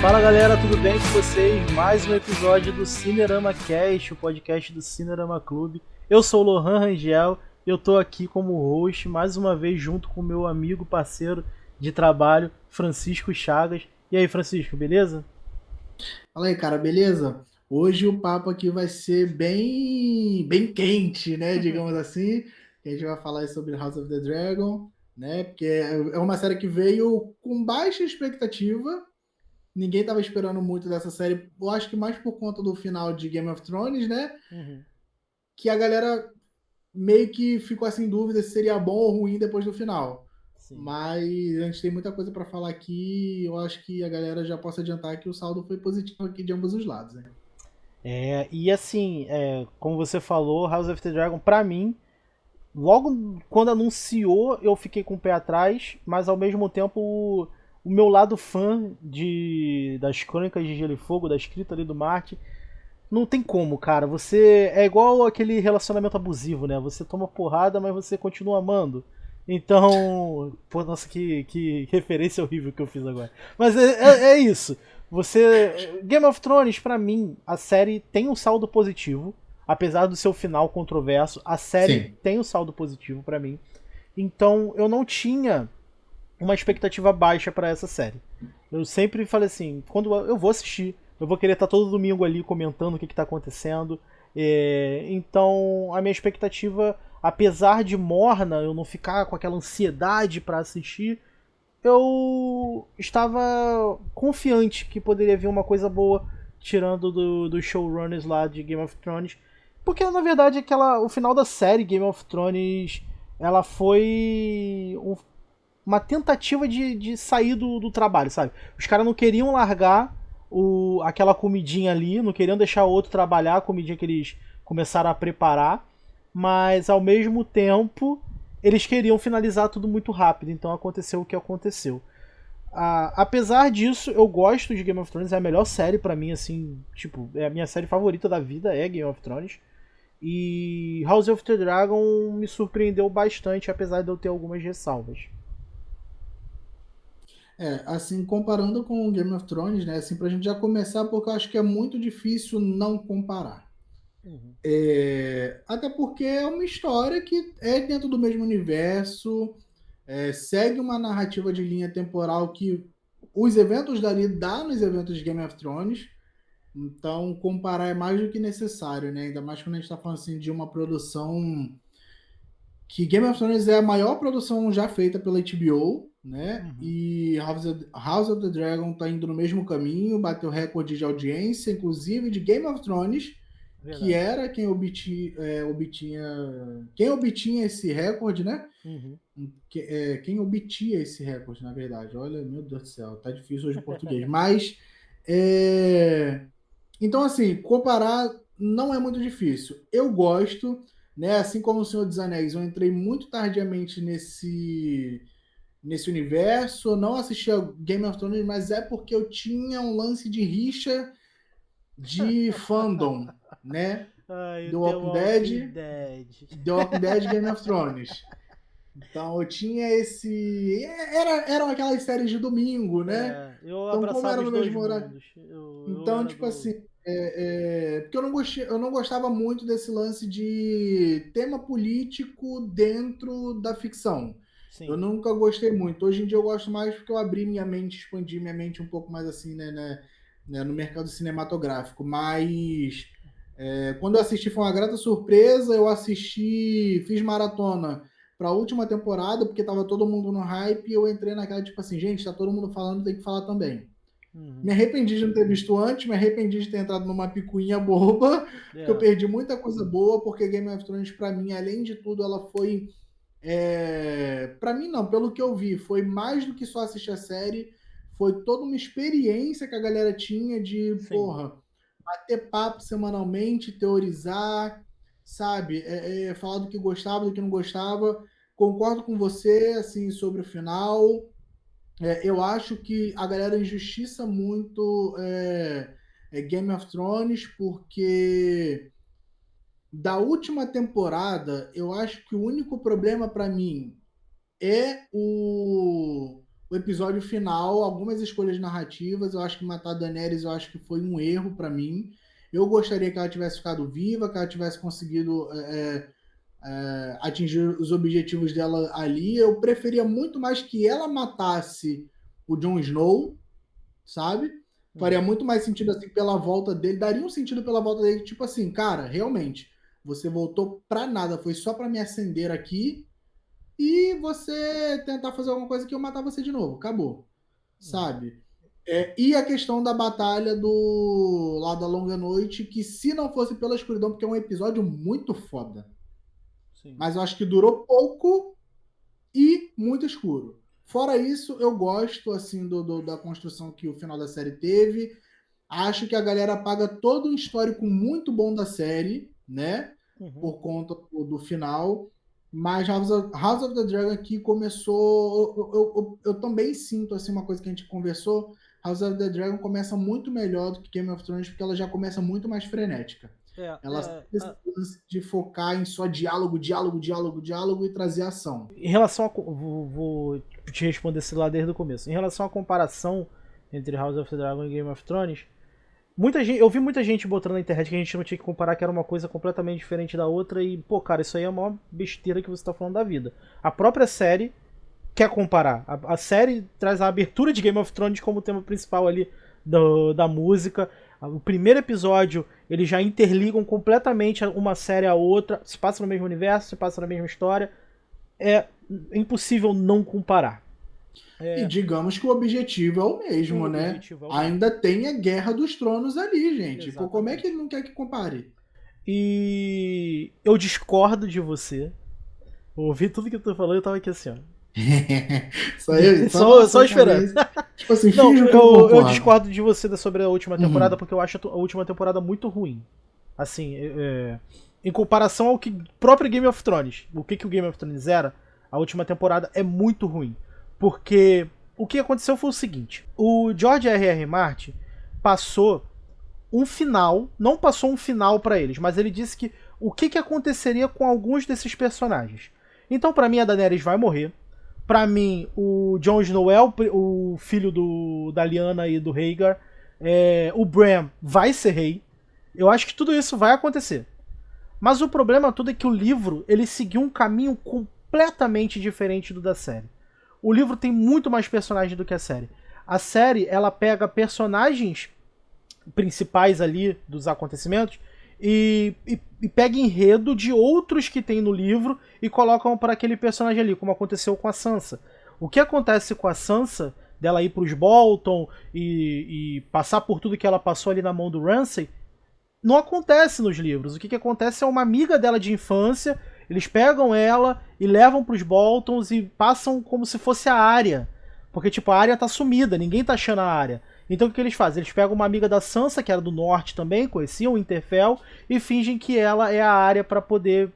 Fala galera, tudo bem com vocês? Mais um episódio do Cinerama Cast, o podcast do Cinerama Clube. Eu sou o Lohan Rangel e eu tô aqui como host, mais uma vez junto com o meu amigo, parceiro de trabalho, Francisco Chagas. E aí, Francisco, beleza? Fala aí, cara, beleza? Hoje o papo aqui vai ser bem quente, né? Digamos assim. A gente vai falar aí sobre House of the Dragon, né? Porque é uma série que veio com baixa expectativa. Ninguém estava esperando muito dessa série. Eu acho que mais por conta do final de Game of Thrones, né? Uhum. Que a galera meio que ficou assim em dúvida se seria bom ou ruim depois do final. Sim. Mas a gente tem muita coisa para falar aqui. Eu acho que a galera já possa adiantar que o saldo foi positivo aqui de ambos os lados, né? E assim, como você falou, House of the Dragon, pra mim, logo quando anunciou, eu fiquei com o pé atrás, mas ao mesmo tempo o meu lado fã das Crônicas de Gelo e Fogo, da escrita ali do Martin, não tem como, cara. Você é igual aquele relacionamento abusivo, né? Você toma porrada, mas você continua amando. Então, pô, nossa, que referência horrível que eu fiz agora. Mas é isso. Game of Thrones, pra mim, a série tem um saldo positivo. Apesar do seu final controverso, a série Sim. tem um saldo positivo pra mim. Então, eu não tinha uma expectativa baixa pra essa série. Eu sempre falei assim, quando eu vou assistir, eu vou querer estar todo domingo ali comentando o que está acontecendo. Então, a minha expectativa, apesar de morna, eu não ficar com aquela ansiedade para assistir, eu estava confiante que poderia vir uma coisa boa, tirando dos showrunners lá de Game of Thrones. Porque, na verdade, o final da série Game of Thrones, ela foi uma tentativa de sair do trabalho, sabe? Os caras não queriam largar aquela comidinha ali, não queriam deixar o outro trabalhar a comidinha que eles começaram a preparar, mas ao mesmo tempo eles queriam finalizar tudo muito rápido, então aconteceu o que aconteceu. Apesar disso, eu gosto de Game of Thrones, é a melhor série pra mim, assim, tipo, é a minha série favorita da vida, é Game of Thrones. E House of the Dragon me surpreendeu bastante, apesar de eu ter algumas ressalvas. Assim, comparando com o Game of Thrones, né? Assim, pra gente já começar, porque eu acho que é muito difícil não comparar. Uhum. Até porque é uma história que é dentro do mesmo universo, segue uma narrativa de linha temporal que os eventos dali dá nos eventos de Game of Thrones. Então, comparar é mais do que necessário, né? Ainda mais quando a gente está falando assim, de uma produção que Game of Thrones é a maior produção já feita pela HBO, né? Uhum. E House of the Dragon tá indo no mesmo caminho, bateu recorde de audiência, inclusive de Game of Thrones, que Verdade. era quem obtinha esse recorde, né? Uhum. Quem obtinha esse recorde, na verdade. Olha, meu Deus do céu, tá difícil hoje o português. Mas, é, então, assim, comparar não é muito difícil. Eu gosto, né? Assim como o Senhor dos Anéis, eu entrei muito tardiamente nesse universo. Eu não assisti a Game of Thrones, mas é porque eu tinha um lance de rixa de fandom, né? Ai, The The Walking Walking Dead, Dead. The Walking Dead e Game of Thrones. Então eu tinha esse. Eram aquelas séries de domingo, né? Eu Então, como abraçava era os no dois mesmo horário. mundos. Eu Então, era tipo do. assim, porque eu não gostava muito desse lance de tema político dentro da ficção. Eu Sim, nunca gostei muito. Hoje em dia eu gosto mais porque eu abri minha mente, expandi minha mente um pouco mais assim, né, no mercado cinematográfico. Mas quando eu assisti foi uma grata surpresa. Eu assisti, fiz maratona para a última temporada, porque tava todo mundo no hype, e eu entrei naquela, tipo assim, gente, tá todo mundo falando, tem que falar também. Me uhum. arrependi de não ter visto antes, me arrependi de ter entrado numa picuinha boba, porque eu É, perdi muita coisa boa, porque Game of Thrones, pra mim, além de tudo, ela foi. Pra mim, não, pelo que eu vi, foi mais do que só assistir a série, foi toda uma experiência que a galera tinha de, sim. porra, bater papo semanalmente, teorizar, sabe? Falar do que gostava, do que não gostava. Concordo com você, assim, sobre o final. Eu acho que a galera injustiça muito Game of Thrones, porque da última temporada, eu acho que o único problema para mim é o episódio final, algumas escolhas narrativas, eu acho que matar a Daenerys, eu acho que foi um erro para mim. Eu gostaria que ela tivesse ficado viva, que ela tivesse conseguido atingir os objetivos dela ali. Eu preferia muito mais que ela matasse o Jon Snow, sabe? Faria muito mais sentido assim pela volta dele, daria um sentido pela volta dele, tipo assim, cara, realmente, você voltou pra nada, foi só pra me acender aqui e você tentar fazer alguma coisa que eu matar você de novo, acabou, sabe? E a questão da batalha do lá da Longa Noite, que se não fosse pela escuridão, porque é um episódio muito foda, Sim. mas eu acho que durou pouco e muito escuro. Fora isso, eu gosto assim da construção que o final da série teve. Acho que a galera paga todo um histórico muito bom da série, né? Uhum. Por conta do final. Mas House of the Dragon aqui começou. Eu também sinto assim, uma coisa que a gente conversou. House of the Dragon começa muito melhor do que Game of Thrones, porque ela já começa muito mais frenética. Ela precisa de focar em só diálogo, diálogo, diálogo, diálogo e trazer ação. Em relação a. Vou te responder esse lá desde o começo. Em relação à comparação entre House of the Dragon e Game of Thrones, eu vi muita gente botando na internet que a gente não tinha que comparar, que era uma coisa completamente diferente da outra. E, pô, cara, isso aí é a maior besteira que você tá falando da vida. A própria série quer comparar. A série traz a abertura de Game of Thrones como tema principal ali da música. O primeiro episódio, eles já interligam completamente uma série a outra. Se passa no mesmo universo, se passa na mesma história. É impossível não comparar. E digamos que o objetivo é o mesmo, né? Ainda tem a Guerra dos Tronos ali, gente. Pô, como é que ele não quer que compare? E eu discordo de você. Eu ouvi tudo que tu falou e eu tava aqui assim, ó. Só esperando. Tipo assim, não, eu discordo de você sobre a última temporada, porque eu acho a última temporada muito ruim. Assim, em comparação ao que próprio Game of Thrones, o que o Game of Thrones era, a última temporada é muito ruim. Porque o que aconteceu foi o seguinte: o George R.R. Martin passou um final, não passou um final pra eles, mas ele disse que o que aconteceria com alguns desses personagens. Então, pra mim, a Daenerys vai morrer. Pra mim, o Jon Snow é o filho da Lyanna e do Rhaegar. O Bran vai ser rei. Eu acho que tudo isso vai acontecer. Mas o problema todo é que o livro ele seguiu um caminho completamente diferente do da série. O livro tem muito mais personagens do que a série. A série, ela pega personagens principais ali dos acontecimentos e pega enredo de outros que tem no livro e colocam para aquele personagem ali, como aconteceu com a Sansa. O que acontece com a Sansa, dela ir pros Bolton e passar por tudo que ela passou ali na mão do Ramsay, não acontece nos livros. O que acontece é uma amiga dela de infância, eles pegam ela e levam pros Boltons e passam como se fosse a Arya. Porque, tipo, a Arya tá sumida, ninguém tá achando a Arya. Então o que eles fazem? Eles pegam uma amiga da Sansa, que era do norte também, conheciam o Winterfell, e fingem que ela é a Arya pra poder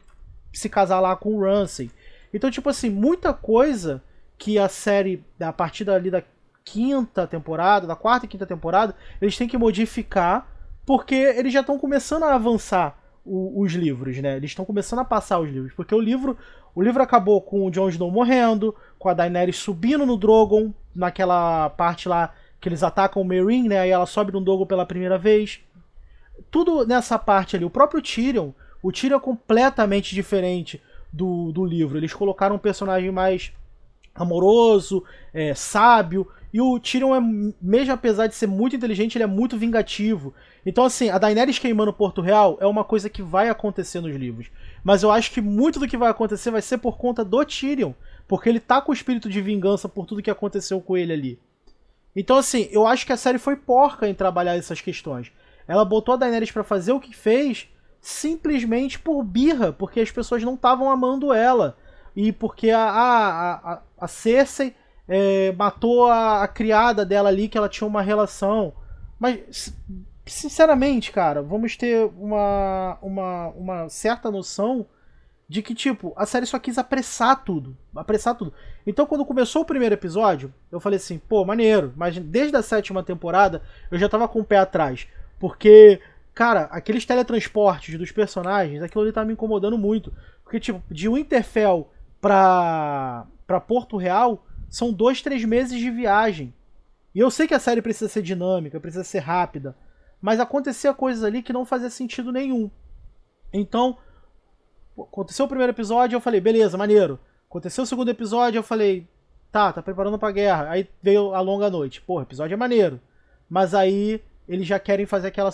se casar lá com o Ramsay. Então, tipo assim, muita coisa que a série, a partir dali da quinta temporada, da quarta e quinta temporada, eles têm que modificar, porque eles já estão começando a avançar os livros, né? Eles estão começando a passar os livros, porque o livro acabou com o Jon Snow morrendo, com a Daenerys subindo no Drogon, naquela parte lá que eles atacam o Meereen, né? Aí ela sobe no Drogon pela primeira vez. Tudo nessa parte ali. O próprio Tyrion, o Tyrion é completamente diferente do livro. Eles colocaram um personagem mais amoroso, sábio. E o Tyrion, mesmo apesar de ser muito inteligente, ele é muito vingativo. Então, assim, a Daenerys queimando Porto Real é uma coisa que vai acontecer nos livros. Mas eu acho que muito do que vai acontecer vai ser por conta do Tyrion. Porque ele tá com o espírito de vingança por tudo que aconteceu com ele ali. Então, assim, eu acho que a série foi porca em trabalhar essas questões. Ela botou a Daenerys pra fazer o que fez simplesmente por birra, porque as pessoas não estavam amando ela. E porque a Cersei matou a criada dela ali, que ela tinha uma relação. Mas, sinceramente, cara, vamos ter uma certa noção de que, tipo, a série só quis apressar tudo. Apressar tudo. Então, quando começou o primeiro episódio, eu falei assim, pô, maneiro. Mas desde a sétima temporada, eu já tava com o pé atrás. Porque, cara, aqueles teletransportes dos personagens, aquilo ali tá me incomodando muito. Porque, tipo, de Winterfell pra Porto Real, são 2, 3 meses de viagem. E eu sei que a série precisa ser dinâmica, precisa ser rápida, mas acontecia coisas ali que não fazia sentido nenhum. Então, aconteceu o primeiro episódio, eu falei, beleza, maneiro. Aconteceu o segundo episódio, eu falei, tá preparando pra guerra. Aí veio a longa noite. Pô, o episódio é maneiro. Mas aí eles já querem fazer aquela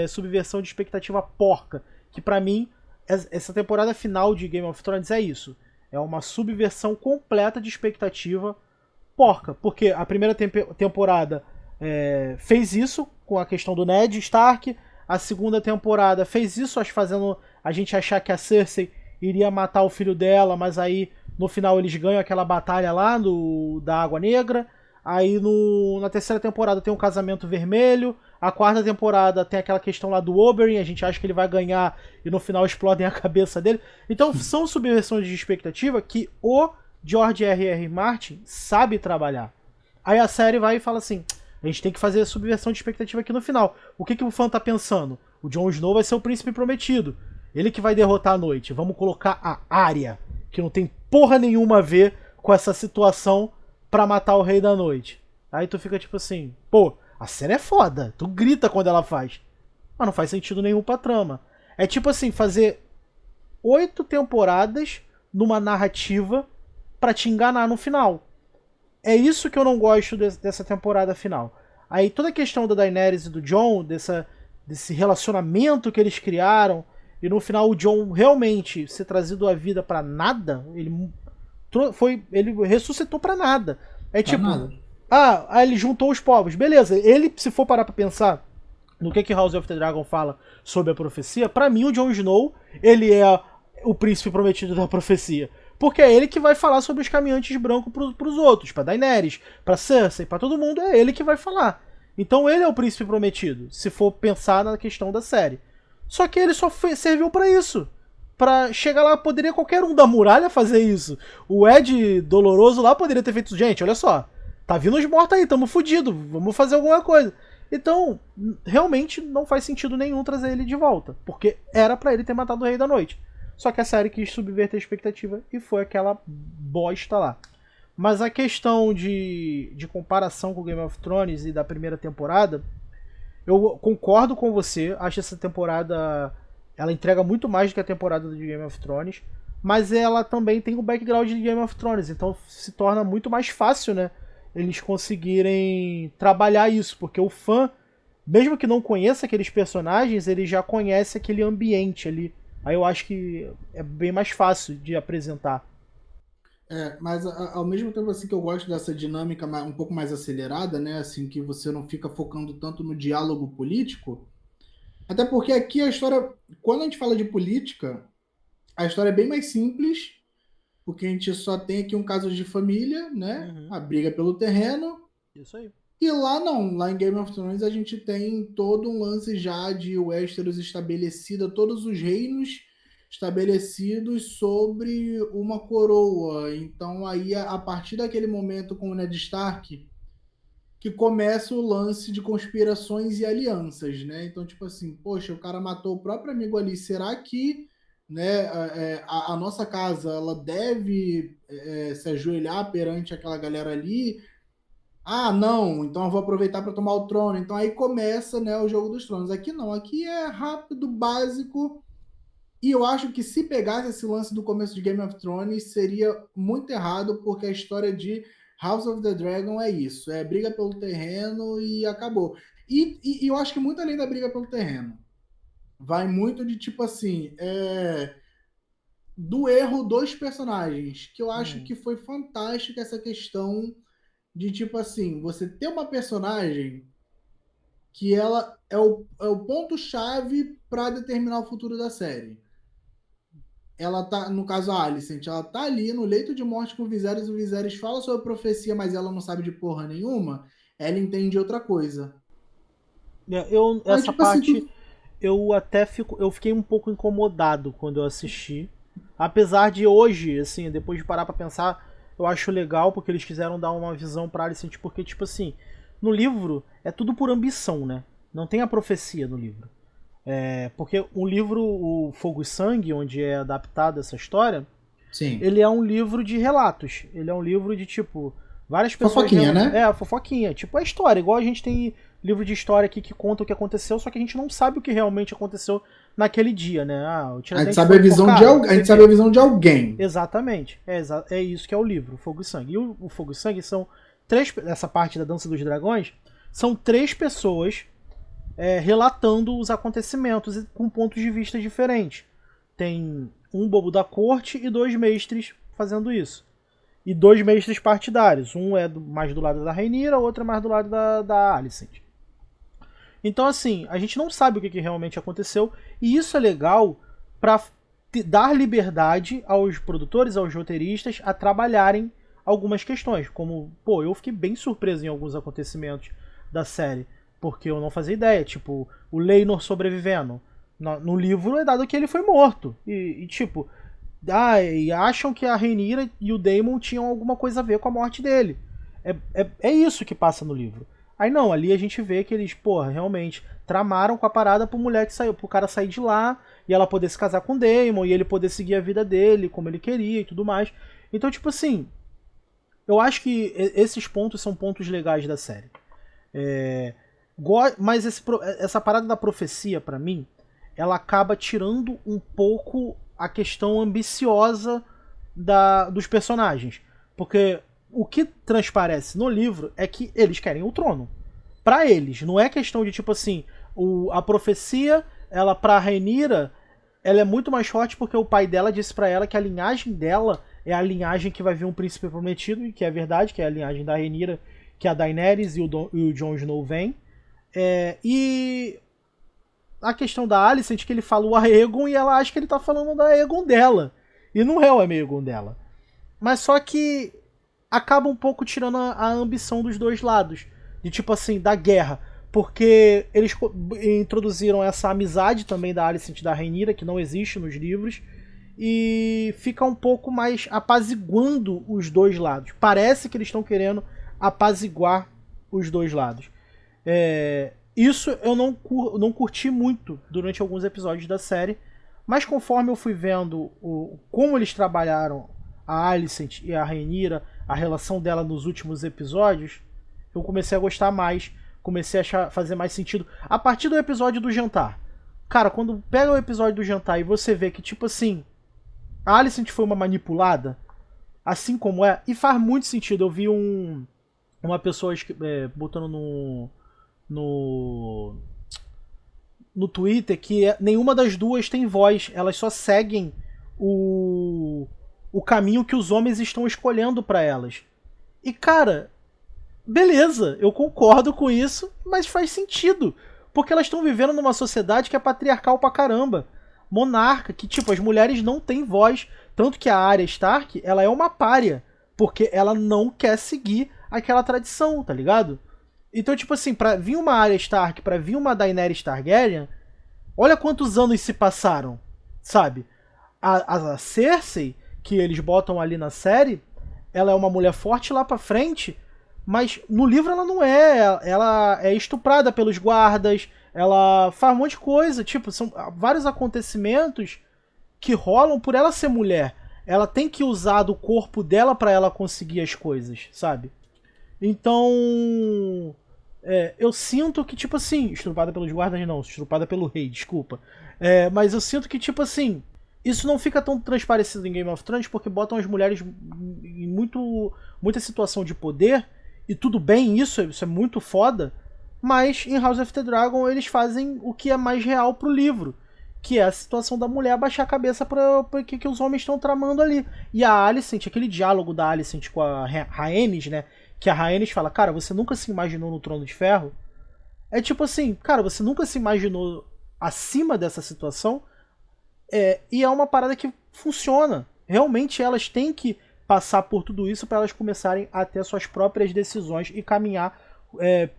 subversão de expectativa porca. Que pra mim, essa temporada final de Game of Thrones é isso. É uma subversão completa de expectativa porca. Porque a primeira temporada fez isso com a questão do Ned Stark. A segunda temporada fez isso, fazendo a gente achar que a Cersei iria matar o filho dela, mas aí no final eles ganham aquela batalha lá da Água Negra. Aí na terceira temporada tem um casamento vermelho. A quarta temporada tem aquela questão lá do Oberyn, a gente acha que ele vai ganhar e no final explodem a cabeça dele. Então são subversões de expectativa que o George R.R. Martin sabe trabalhar. Aí a série vai e fala assim, a gente tem que fazer a subversão de expectativa aqui no final. O que o fã tá pensando? O Jon Snow vai ser o príncipe prometido. Ele que vai derrotar a noite. Vamos colocar a Arya, que não tem porra nenhuma a ver com essa situação, pra matar o Rei da Noite. Aí tu fica tipo assim, pô, a série é foda. Tu grita quando ela faz. Mas não faz sentido nenhum pra trama. É tipo assim, fazer 8 temporadas numa narrativa pra te enganar no final. É isso que eu não gosto dessa temporada final. Aí toda a questão da Daenerys e do Jon, desse relacionamento que eles criaram, e no final o Jon realmente ser trazido à vida pra nada, ele ressuscitou pra nada. É tipo, aí ele juntou os povos, beleza, ele, se for parar pra pensar no que House of the Dragon fala sobre a profecia, pra mim o Jon Snow, ele é o príncipe prometido da profecia. Porque é ele que vai falar sobre os caminhantes brancos pros outros, pra Daenerys, pra Cersei, pra todo mundo, é ele que vai falar. Então ele é o príncipe prometido, se for pensar na questão da série. Só que ele só serviu pra isso. Pra chegar lá, poderia qualquer um da muralha fazer isso. O Ed Doloroso lá poderia ter feito, gente, olha só, tá vindo os mortos aí, tamo fudido, vamos fazer alguma coisa. Então, realmente não faz sentido nenhum trazer ele de volta, porque era pra ele ter matado o Rei da Noite. Só que a série quis subverter a expectativa e foi aquela bosta lá. Mas a questão de comparação com Game of Thrones e da primeira temporada, eu concordo com você, acho essa temporada, ela entrega muito mais do que a temporada de Game of Thrones, mas ela também tem o background de Game of Thrones, então se torna muito mais fácil, né, eles conseguirem trabalhar isso, porque o fã, mesmo que não conheça aqueles personagens, ele já conhece aquele ambiente ali. Aí eu acho que é bem mais fácil de apresentar. Mas ao mesmo tempo assim que eu gosto dessa dinâmica um pouco mais acelerada, né? Assim, que você não fica focando tanto no diálogo político. Até porque aqui a história, quando a gente fala de política, a história é bem mais simples, porque a gente só tem aqui um caso de família, né? Uhum. A briga pelo terreno. Isso aí. E lá não, lá em Game of Thrones a gente tem todo um lance já de Westeros estabelecida, todos os reinos estabelecidos sobre uma coroa. Então aí a partir daquele momento com o Ned Stark que começa o lance de conspirações e alianças, né? Então tipo assim, poxa, o cara matou o próprio amigo ali, será que né, a nossa casa ela deve se ajoelhar perante aquela galera ali? Ah, não, então eu vou aproveitar para tomar o trono. Então aí começa, né, o jogo dos tronos. Aqui não, aqui é rápido, básico. E eu acho que se pegasse esse lance do começo de Game of Thrones, seria muito errado, porque a história de House of the Dragon é isso: é briga pelo terreno e acabou. E eu acho que muito além da briga pelo terreno. Vai muito de tipo assim, do erro dos personagens, que eu acho que foi fantástica essa questão de tipo assim, você ter uma personagem que ela é o ponto-chave para determinar o futuro da série. Ela tá, no caso a Alicent, ela tá ali no leito de morte com o Viserys fala sobre profecia, mas ela não sabe de porra nenhuma, ela entende outra coisa. Aí, Essa tipo assim, parte eu fiquei um pouco incomodado quando eu assisti. Apesar de hoje, assim, depois de parar pra pensar, eu acho legal porque eles quiseram dar uma visão pra Alicent, porque, tipo assim, no livro é tudo por ambição, né? Não tem a profecia no livro. Porque o livro, o Fogo e Sangue, onde é adaptada essa história, Sim. Ele é um livro de relatos. Ele é um livro de, tipo, várias pessoas... Fofoquinha, né? É, fofoquinha. Tipo, é história. Igual a gente tem livro de história aqui que conta o que aconteceu, só que a gente não sabe o que realmente aconteceu naquele dia, né? Ah, o A Tiradentes gente sabe foi a visão de enforcado, alguém. A gente sabe a visão de alguém. Exatamente. É isso que é o livro, Fogo e Sangue. E o Fogo e Sangue são três... Essa parte da Dança dos Dragões são três pessoas relatando os acontecimentos com pontos de vista diferentes. Tem um bobo da corte e dois mestres fazendo isso. E dois mestres partidários. Um é mais do lado da Rhaenyra, o outro é mais do lado da Alicent. Então, assim, a gente não sabe o que realmente aconteceu. E isso é legal para dar liberdade aos produtores, aos roteiristas, a trabalharem algumas questões. Como, pô, eu fiquei bem surpreso em alguns acontecimentos da série. Porque eu não fazia ideia. Tipo, o Laenor sobrevivendo. No livro é dado que ele foi morto. E tipo, e acham que a Rhaenyra e o Daemon tinham alguma coisa a ver com a morte dele. É isso que passa no livro. Aí não, ali a gente vê que eles, porra, realmente tramaram com a parada pro cara sair de lá e ela poder se casar com o Daemon e ele poder seguir a vida dele como ele queria e tudo mais. Então, tipo assim, eu acho que esses pontos são pontos legais da série. Mas essa parada da profecia, pra mim, ela acaba tirando um pouco a questão ambiciosa dos personagens. Porque o que transparece no livro é que eles querem o trono. Pra eles, não é questão de tipo assim, a profecia, ela pra Rhaenyra, ela é muito mais forte porque o pai dela disse pra ela que a linhagem dela é a linhagem que vai vir um príncipe prometido, e que é verdade, que é a linhagem da Rhaenyra, que a Daenerys e o Jon Snow vêm. E a questão da Alicent, que ele fala o Aegon e ela acha que ele tá falando da Aegon dela. E não é o Aegon dela. Mas só que acaba um pouco tirando a ambição dos dois lados. De tipo assim, da guerra. Porque eles introduziram essa amizade também da Alicent e da Rhaenyra, que não existe nos livros. E fica um pouco mais apaziguando os dois lados. Parece que eles estão querendo apaziguar os dois lados. Isso eu não curti muito durante alguns episódios da série, mas conforme eu fui vendo como eles trabalharam a Alicent e a Rhaenyra, a relação dela nos últimos episódios, eu comecei a gostar mais, comecei a fazer mais sentido. A partir do episódio do jantar. Cara, quando pega o episódio do jantar e você vê que, tipo assim, a Alicent foi uma manipulada, assim como e faz muito sentido. Eu vi uma pessoa botando no Twitter que nenhuma das duas tem voz, elas só seguem o caminho que os homens estão escolhendo para elas. E cara, beleza, eu concordo com isso, mas faz sentido, porque elas estão vivendo numa sociedade que é patriarcal pra caramba, monarca, que tipo, as mulheres não têm voz, tanto que a Arya Stark, ela é uma pária, porque ela não quer seguir aquela tradição, tá ligado? Então, tipo assim, pra vir uma Arya Stark, pra vir uma Daenerys Targaryen, olha quantos anos se passaram, sabe? A Cersei, que eles botam ali na série, ela é uma mulher forte lá pra frente, mas no livro ela não é. Ela é estuprada pelos guardas, ela faz um monte de coisa. Tipo, são vários acontecimentos que rolam por ela ser mulher. Ela tem que usar do corpo dela pra ela conseguir as coisas, sabe? Então, eu sinto que, tipo assim, estrupada pelos guardas não, estrupada pelo rei, desculpa. Mas eu sinto que, tipo assim, isso não fica tão transparecido em Game of Thrones porque botam as mulheres em muita situação de poder, e tudo bem isso é muito foda, mas em House of the Dragon eles fazem o que é mais real pro livro, que é a situação da mulher abaixar a cabeça para que os homens estão tramando ali. E a Alicent, aquele diálogo da Alicent com a Rhaenys, né, que a Rhaenys fala, cara, você nunca se imaginou no Trono de Ferro? É tipo assim, cara, você nunca se imaginou acima dessa situação? E é uma parada que funciona. Realmente elas têm que passar por tudo isso para elas começarem a ter suas próprias decisões e caminhar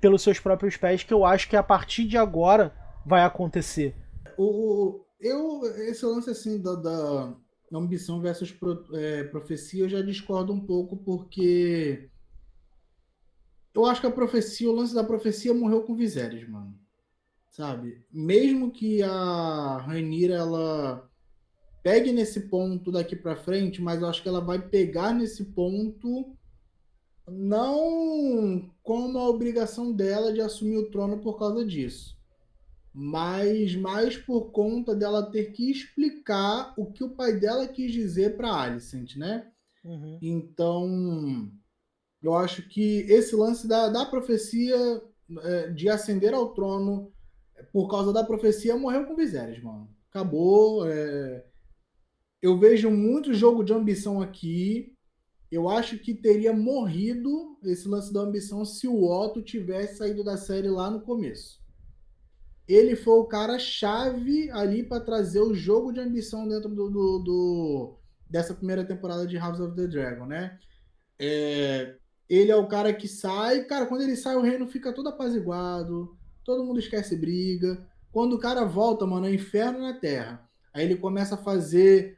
pelos seus próprios pés, que eu acho que a partir de agora vai acontecer. Esse lance assim da ambição versus profecia, eu já discordo um pouco, porque eu acho que o lance da profecia morreu com Viserys, mano. Sabe? Mesmo que a Rhaenyra, ela pegue nesse ponto daqui para frente, mas eu acho que ela vai pegar nesse ponto não como a obrigação dela de assumir o trono por causa disso, mas mais por conta dela ter que explicar o que o pai dela quis dizer para Alicent, né? Uhum. Então, eu acho que esse lance da profecia de ascender ao trono por causa da profecia morreu com Viserys, mano. Acabou. Eu vejo muito jogo de ambição aqui. Eu acho que teria morrido esse lance da ambição se o Otto tivesse saído da série lá no começo. Ele foi o cara chave ali para trazer o jogo de ambição dentro dessa primeira temporada de House of the Dragon, né? Ele é o cara que sai, cara, quando ele sai o reino fica todo apaziguado, todo mundo esquece briga. Quando o cara volta, mano, é inferno na terra. Aí ele começa a fazer,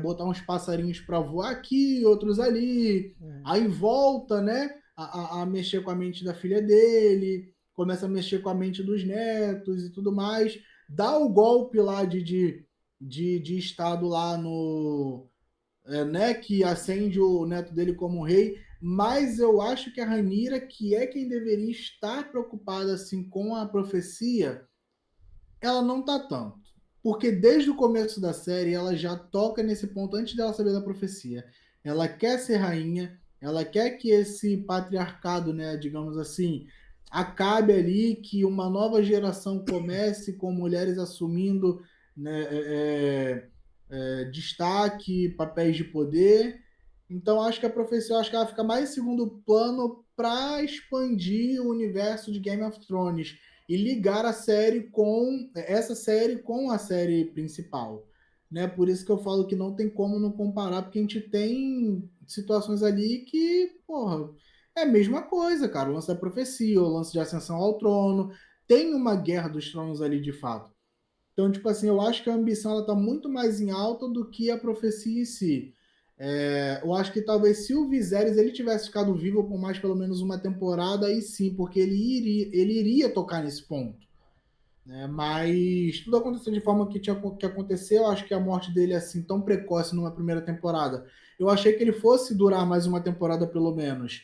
botar uns passarinhos para voar aqui, outros ali. Uhum. Aí volta, né, a mexer com a mente da filha dele, começa a mexer com a mente dos netos e tudo mais. Dá o golpe lá de estado lá no, né, que acende o neto dele como rei, mas eu acho que a Rhaenyra, que é quem deveria estar preocupada assim com a profecia, ela não tá tanto. Porque desde o começo da série ela já toca nesse ponto antes dela saber da profecia. Ela quer ser rainha, ela quer que esse patriarcado, né, digamos assim, acabe ali, que uma nova geração comece com mulheres assumindo, né, destaque, papéis de poder. Então acho que a profecia, acho que ela fica mais em segundo plano para expandir o universo de Game of Thrones e ligar a série com essa série com a série principal, né? Por isso que eu falo que não tem como não comparar, porque a gente tem situações ali que, porra, é a mesma coisa, cara. O lance da profecia, o lance de ascensão ao trono, tem uma guerra dos tronos ali de fato. Então, tipo assim, eu acho que a ambição ela tá muito mais em alta do que a profecia em si. Eu acho que talvez se o Viserys ele tivesse ficado vivo por mais pelo menos uma temporada, aí sim, porque ele iria tocar nesse ponto, né? Mas tudo aconteceu de forma que tinha que acontecer. Eu acho que a morte dele assim tão precoce numa primeira temporada. Eu achei que ele fosse durar mais uma temporada pelo menos.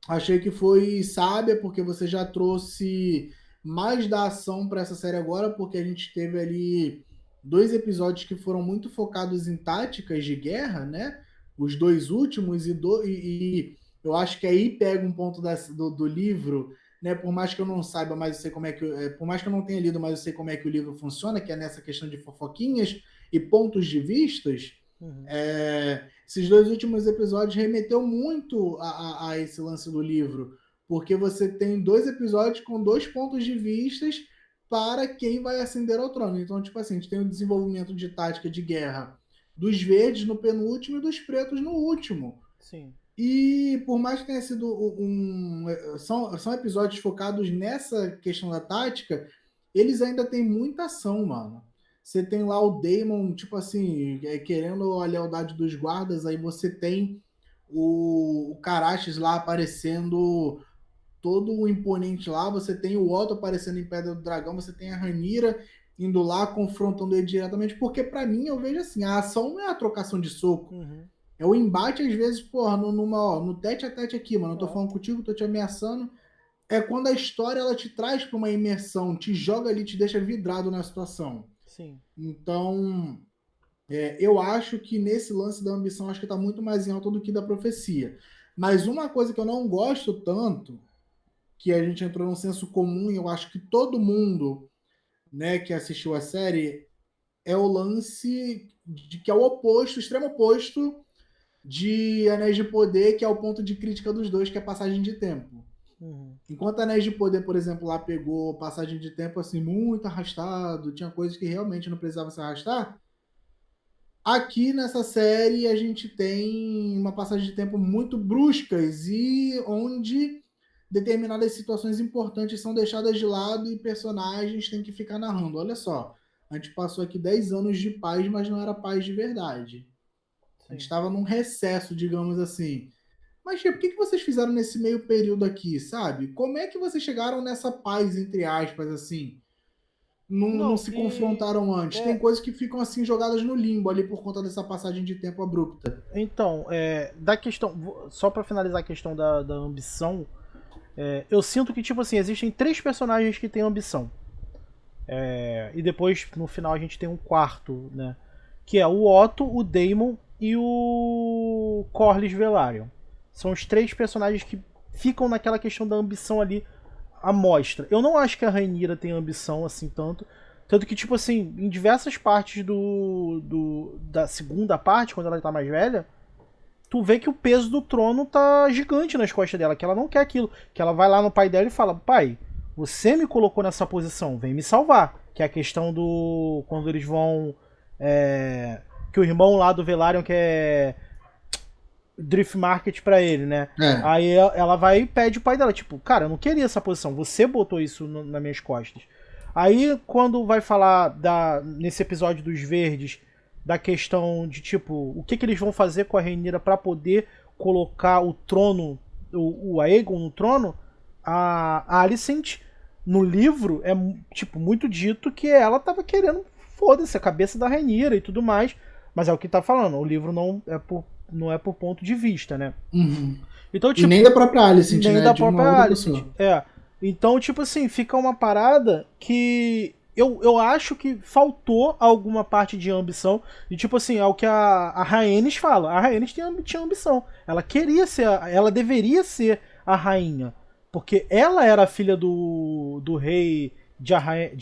Achei que foi sábia, porque você já trouxe mais da ação para essa série agora, porque a gente teve ali dois episódios que foram muito focados em táticas de guerra, né? Os dois últimos, e eu acho que aí pega um ponto do livro, né? Por mais que eu não saiba, mas eu sei como é que. Por mais que eu não tenha lido, mas eu sei como é que o livro funciona, que é nessa questão de fofoquinhas e pontos de vistas. Uhum. Esses dois últimos episódios remeteu muito a esse lance do livro, porque você tem dois episódios com dois pontos de vistas para quem vai ascender ao trono. Então, tipo assim, a gente tem o desenvolvimento de tática de guerra dos verdes no penúltimo e dos pretos no último. Sim. E por mais que tenha sido são episódios focados nessa questão da tática, eles ainda têm muita ação, mano. Você tem lá o Daemon, tipo assim, querendo a lealdade dos guardas, aí você tem o Carachas lá aparecendo todo imponente lá, você tem o Otto aparecendo em Pedra do Dragão, você tem a Rhaenyra indo lá confrontando ele diretamente, porque para mim eu vejo assim, a ação não é a trocação de soco, Uhum. é o embate, às vezes, porra, no tete a tete aqui, mano. Eu tô É. falando contigo, tô te ameaçando. É quando a história ela te traz pra uma imersão, te joga ali, te deixa vidrado na situação. Sim. Então, eu acho que nesse lance da ambição, acho que tá muito mais em alta do que da profecia. Mas uma coisa que eu não gosto tanto, que a gente entrou num senso comum, e eu acho que todo mundo, né, que assistiu a série, é o lance de que é o oposto, o extremo oposto de Anéis de Poder, que é o ponto de crítica dos dois, que é passagem de tempo. Uhum. Enquanto Anéis de Poder, por exemplo, lá pegou passagem de tempo assim muito arrastado, tinha coisas que realmente não precisava se arrastar. Aqui nessa série a gente tem uma passagem de tempo muito bruscas e onde determinadas situações importantes são deixadas de lado e personagens têm que ficar narrando. Olha só, a gente passou aqui 10 anos de paz, mas não era paz de verdade. A gente Sim. estava num recesso, digamos assim. Mas, tipo, o que vocês fizeram nesse meio período aqui, sabe? Como é que vocês chegaram nessa paz, entre aspas, assim? não Não, se e. confrontaram antes. Tem É, coisas que ficam assim jogadas no limbo ali por conta dessa passagem de tempo abrupta. então, da questão. Só pra finalizar a questão da ambição, eu sinto que, tipo assim, existem três personagens que têm ambição. E depois, no final, a gente tem um quarto, né? Que é o Otto, o Daemon e o Corlys Velaryon. São os três personagens que ficam naquela questão da ambição ali à mostra. Eu não acho que a Rhaenyra tem ambição assim tanto. Tanto que, tipo assim, em diversas partes da segunda parte, quando ela tá mais velha, tu vê que o peso do trono tá gigante nas costas dela, que ela não quer aquilo. Que ela vai lá no pai dela e fala: pai, você me colocou nessa posição, vem me salvar. Que é a questão do. Quando eles vão. Que o irmão lá do Velaryon quer Drift Market pra ele, né? É. Aí ela vai e pede o pai dela, tipo, cara, eu não queria essa posição, você botou isso nas minhas costas. Aí quando vai falar nesse episódio dos Verdes, da questão de tipo, o que eles vão fazer com a Rhaenyra pra poder colocar o trono, o Aegon no trono, a Alicent no livro é tipo muito dito que ela tava querendo, foda-se, a cabeça da Rhaenyra e tudo mais, mas é o que tá falando, o livro não é por ponto de vista, né? Uhum. Então, E nem tipo, da própria Alicent, nem né? da De uma própria outra Alicent. pessoa. Então, tipo assim, fica uma parada que eu acho que faltou alguma parte de ambição. E, tipo assim, é o que a Rhaenys fala. A Rhaenys tinha ambição. Ela queria ser, ela deveria ser a rainha. Porque ela era a filha do rei de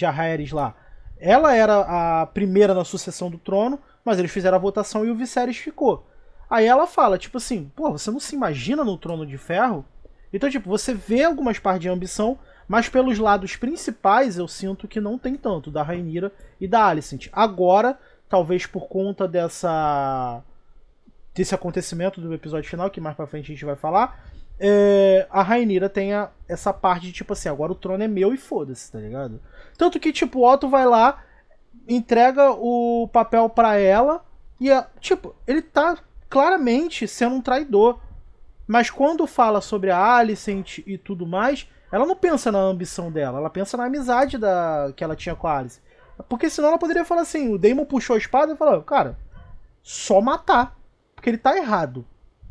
Arraeris lá. Ela era a primeira na sucessão do trono, mas eles fizeram a votação e o Viserys ficou. Aí ela fala, tipo assim, pô, você não se imagina no Trono de Ferro? Então, tipo, você vê algumas partes de ambição, mas pelos lados principais eu sinto que não tem tanto, da Rhaenyra e da Alicent. Agora, talvez por conta desse acontecimento do episódio final, que mais pra frente a gente vai falar, a Rhaenyra tenha essa parte de, tipo assim, agora o trono é meu e foda-se, tá ligado? Tanto que, tipo, o Otto vai lá, entrega o papel pra ela, e, tipo, ele tá claramente sendo um traidor. Mas quando fala sobre a Alicent e tudo mais, ela não pensa na ambição dela, ela pensa na amizade que ela tinha com a Alicent. Porque senão ela poderia falar assim, o Daemon puxou a espada e falou, cara, só matar. Porque ele tá errado.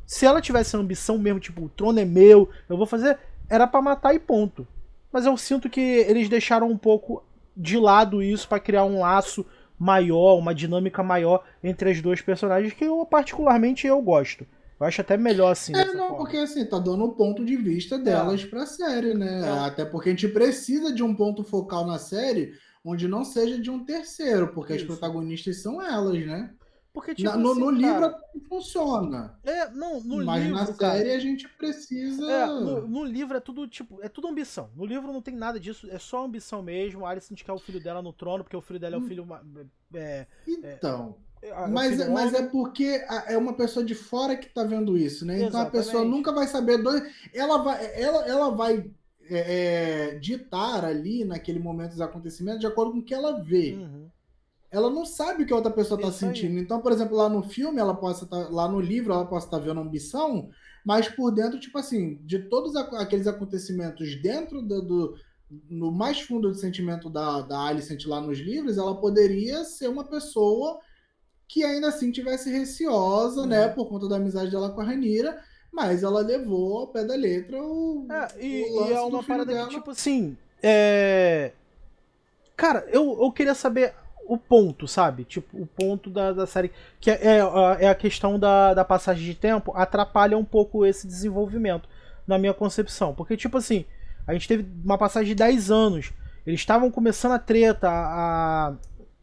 Se ela tivesse a ambição mesmo, tipo, o trono é meu, eu vou fazer, era pra matar e ponto. Mas eu sinto que eles deixaram um pouco de lado isso pra criar um laço maior, uma dinâmica maior entre as duas personagens que eu particularmente eu gosto. Eu acho até melhor assim, dessa Não, forma. porque assim, tá dando o ponto de vista É, delas pra série, né? é, Até porque a gente precisa de um ponto focal na série onde não seja de um terceiro, porque as isso. protagonistas são elas, né? Porque, tipo No assim, livro cara. até funciona, Não, no mas na livro, cara. série a gente precisa. No livro é tudo, tipo, é tudo ambição. No livro não tem nada disso, é só ambição mesmo. A Alicent quer o filho dela no trono, porque o filho dela é o filho. É, é, Então, é o filho mas é homem. porque é uma pessoa de fora que tá vendo isso, né? Então a pessoa Exatamente. nunca vai saber. Ela vai ditar ali, naquele momento, os acontecimentos de acordo com o que ela vê. Uhum. Ela não sabe o que a outra pessoa está Isso aí. sentindo. Então, por exemplo, lá no filme, ela possa estar, lá no livro, ela possa estar vendo ambição, mas por dentro, tipo assim, de todos aqueles acontecimentos dentro no mais fundo do sentimento da Alicent lá nos livros, ela poderia ser uma pessoa que ainda assim tivesse receosa, né, Uhum. por conta da amizade dela com a Ranira, mas ela levou ao pé da letra o E é lance do uma filho parada que, dela. tipo assim. Cara, eu queria saber o ponto, sabe? Tipo, o ponto da série. Que é a questão da passagem de tempo atrapalha um pouco esse desenvolvimento, na minha concepção. Porque, tipo assim, a gente teve uma passagem de 10 anos. Eles estavam começando a treta,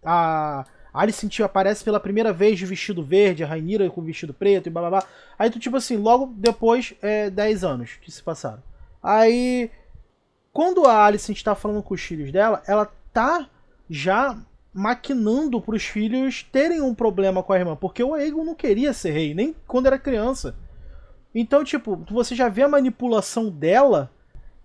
a Alicent aparece pela primeira vez de vestido verde, a Rhaenyra com vestido preto e blá blá blá. Aí tu, tipo assim, logo depois, 10 anos que se passaram. Aí quando a Alicent tá falando com os filhos dela, ela tá já maquinando pros filhos terem um problema com a irmã, porque o Aegon não queria ser rei, nem quando era criança. Então, tipo, você já vê a manipulação dela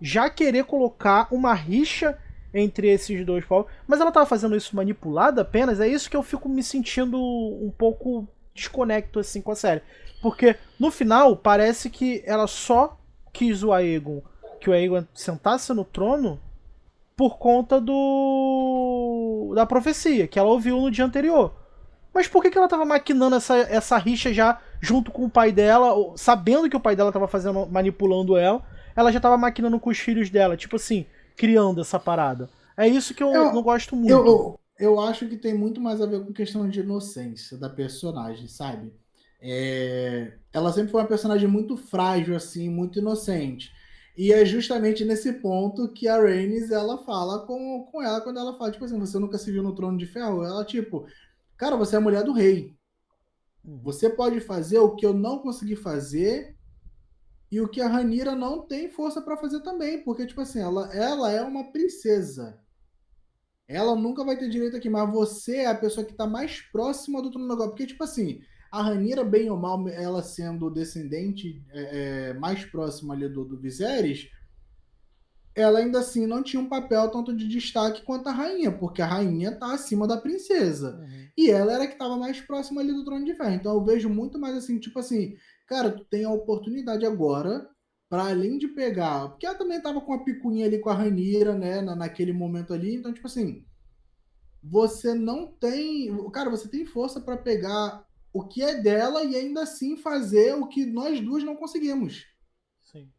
já querer colocar uma rixa entre esses dois povos, mas ela tava fazendo isso manipulada apenas, é isso que eu fico me sentindo um pouco desconecto assim com a série. Porque no final parece que ela só quis o Aegon, que o Aegon sentasse no trono por conta da profecia, que ela ouviu no dia anterior. Mas por que ela tava maquinando essa rixa já junto com o pai dela, sabendo que o pai dela tava manipulando ela já tava maquinando com os filhos dela, tipo assim, criando essa parada. É isso que eu não gosto muito. Eu acho que tem muito mais a ver com questão de inocência da personagem, sabe? Ela sempre foi uma personagem muito frágil, assim, muito inocente. E é justamente nesse ponto que a Rhaenys, ela fala com ela, quando ela fala, tipo assim, você nunca se viu no Trono de Ferro? Ela, tipo, cara, você é a mulher do rei. Você pode fazer o que eu não consegui fazer e o que a Rhaenyra não tem força para fazer também, porque, tipo assim, ela é uma princesa. Ela nunca vai ter direito aqui, mas você é a pessoa que está mais próxima do trono agora. Porque, tipo assim, a Rhaenyra, bem ou mal, ela sendo descendente mais próxima ali do Viserys, ela ainda assim não tinha um papel tanto de destaque quanto a rainha, porque a rainha tá acima da princesa. E ela era que estava mais próxima ali do Trono de Ferro. Então eu vejo muito mais assim, tipo assim, cara, tu tem a oportunidade agora, para além de pegar, porque ela também tava com a picuinha ali com a Rhaenyra, né, naquele momento ali, então tipo assim, você não tem, cara, você tem força para pegar o que é dela e ainda assim fazer o que nós duas não conseguimos. Sim.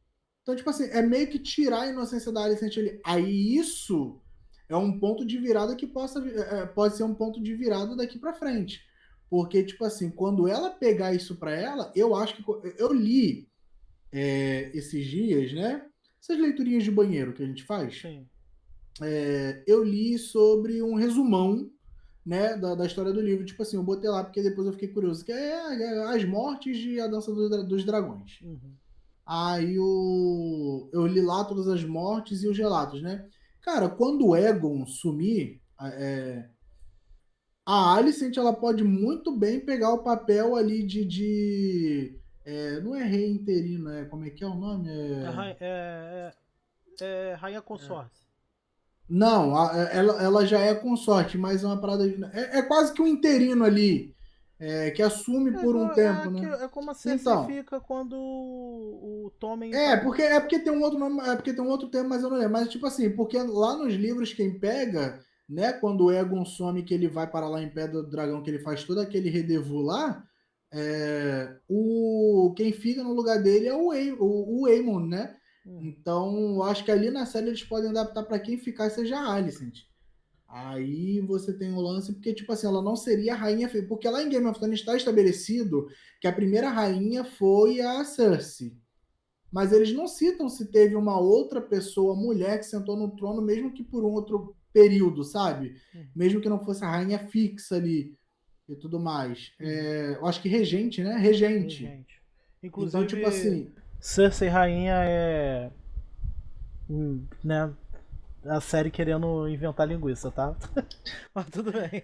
Então, tipo assim, é meio que tirar a inocência da Alicent ali. Aí isso é um ponto de virada que pode ser um ponto de virada daqui para frente. Porque, tipo assim, quando ela pegar isso para ela, eu acho que. Eu li esses dias, né? Essas leiturinhas de banheiro que a gente faz. Sim. Eu li sobre um resumão, né, da história do livro. Tipo assim, eu botei lá porque depois eu fiquei curioso. Que é As Mortes de A Dança dos Dragões. Aí eu li lá todas as mortes e os relatos, né? Cara, quando o Egon sumir, a Alicent ela pode muito bem pegar o papel ali não é rei interino, como é que é o nome? Rainha Consorte. Não, ela já é consorte, mas é uma parada. É quase que um interino ali, que assume por um tempo, né? É como a Cersei Então, fica quando o Tommen porque tem um outro nome, porque tem um outro termo, mas eu não lembro. Mas, tipo assim, porque lá nos livros quem pega, né, quando o Egon some, que ele vai para lá em Pedra do Dragão, que ele faz todo aquele rendezvous lá, quem fica no lugar dele é o Aemon, né? Então, eu acho que ali na série eles podem adaptar para quem ficar seja a Alicent. Aí você tem o lance, porque, tipo assim, ela não seria a rainha, porque lá em Game of Thrones está estabelecido que a primeira rainha foi a Cersei. Mas eles não citam se teve uma outra pessoa, mulher, que sentou no trono, mesmo que por um outro período, sabe? Mesmo que não fosse a rainha fixa ali e tudo mais. Eu acho que regente, né? Regente. Inclusive, Então, tipo assim. Cersei Rainha né, a série querendo inventar linguiça, tá? Mas tudo bem.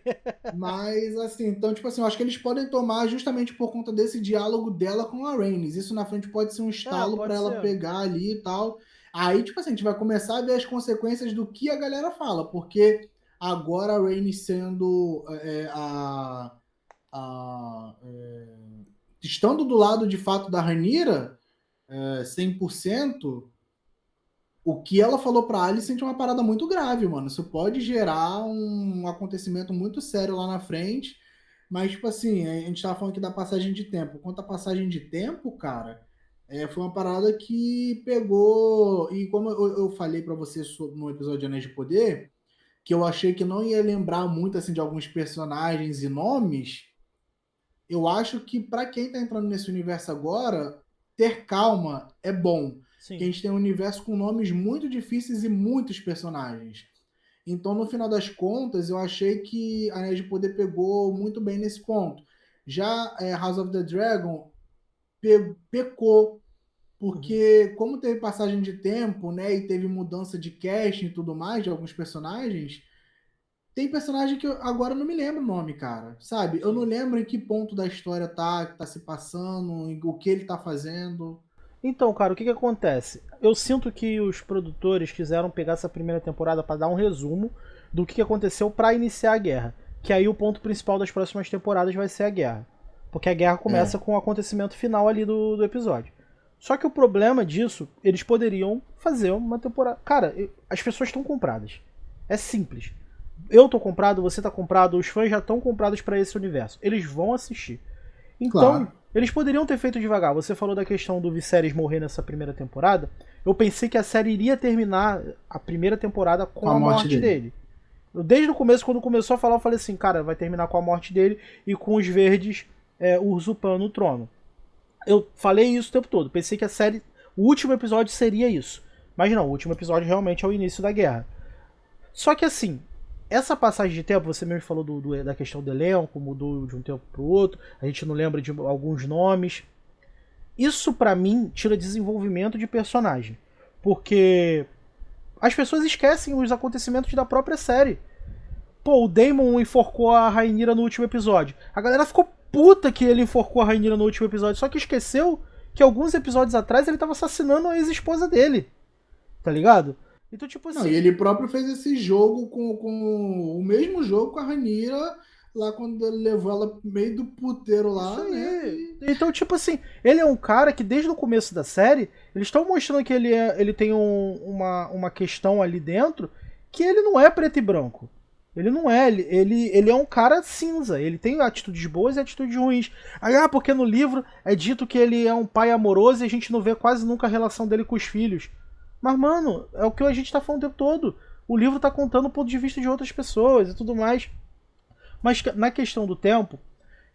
Mas, assim, então, tipo assim, eu acho que eles podem tomar justamente por conta desse diálogo dela com a Rhaenys. Isso na frente pode ser um estalo para ela pegar ali e tal. Aí, tipo assim, a gente vai começar a ver as consequências do que a galera fala, porque agora a Rhaenys sendo estando do lado de fato da Rhaenyra, 100%, o que ela falou pra Alicent é uma parada muito grave, mano. Isso pode gerar um acontecimento muito sério lá na frente. Mas, tipo assim, a gente tava falando aqui da passagem de tempo. Quanto à passagem de tempo, cara, foi uma parada que pegou. E como eu falei pra você no episódio de Anéis de Poder, que eu achei que não ia lembrar muito assim de alguns personagens e nomes, eu acho que pra quem tá entrando nesse universo agora, ter calma é bom. Porque a gente tem um universo com nomes muito difíceis e muitos personagens. Então, no final das contas, eu achei que a Anéis de Poder pegou muito bem nesse ponto. Já House of the Dragon pecou, porque como teve passagem de tempo, né, e teve mudança de casting e tudo mais de alguns personagens, tem personagem que eu agora não me lembro o nome, cara. Sabe? Eu não lembro em que ponto da história que tá se passando, o que ele tá fazendo. Então, cara, o que acontece? Eu sinto que os produtores quiseram pegar essa primeira temporada para dar um resumo do que aconteceu para iniciar a guerra. Que aí o ponto principal das próximas temporadas vai ser a guerra. Porque a guerra começa com o acontecimento final ali do episódio. Só que o problema disso, eles poderiam fazer uma temporada. Cara, as pessoas estão compradas. É simples. Eu tô comprado, você tá comprado, os fãs já estão comprados pra esse universo. Eles vão assistir. Então, Claro. eles poderiam ter feito devagar. Você falou da questão do Viserys morrer nessa primeira temporada. Eu pensei que a série iria terminar a primeira temporada com a morte dele. Eu, desde o começo, quando começou a falar, eu falei assim, cara, vai terminar com a morte dele e com os verdes usurpando o trono. Eu falei isso o tempo todo. Pensei que a série, o último episódio seria isso. Mas não, o último episódio realmente é o início da guerra. Só que assim, essa passagem de tempo, você mesmo falou da questão do elenco, mudou de um tempo pro outro, a gente não lembra de alguns nomes. Isso pra mim tira desenvolvimento de personagem. Porque as pessoas esquecem os acontecimentos da própria série. Pô, o Daemon enforcou a Rhaenyra no último episódio. A galera ficou puta que ele enforcou a Rhaenyra no último episódio, só que esqueceu que alguns episódios atrás ele tava assassinando a ex-esposa dele. Tá ligado? Então, tipo assim. Não, e ele próprio fez esse jogo com o mesmo jogo com a Rhaenyra, lá quando ele levou ela meio do puteiro lá, Isso né? aí. Então, tipo assim, ele é um cara que desde o começo da série, eles estão mostrando que ele tem uma questão ali dentro que ele não é preto e branco. Ele não é, ele é um cara cinza. Ele tem atitudes boas e atitudes ruins. Aí, porque no livro é dito que ele é um pai amoroso e a gente não vê quase nunca a relação dele com os filhos. Mas, mano, é o que a gente tá falando o tempo todo. O livro tá contando o ponto de vista de outras pessoas e tudo mais. Mas na questão do tempo,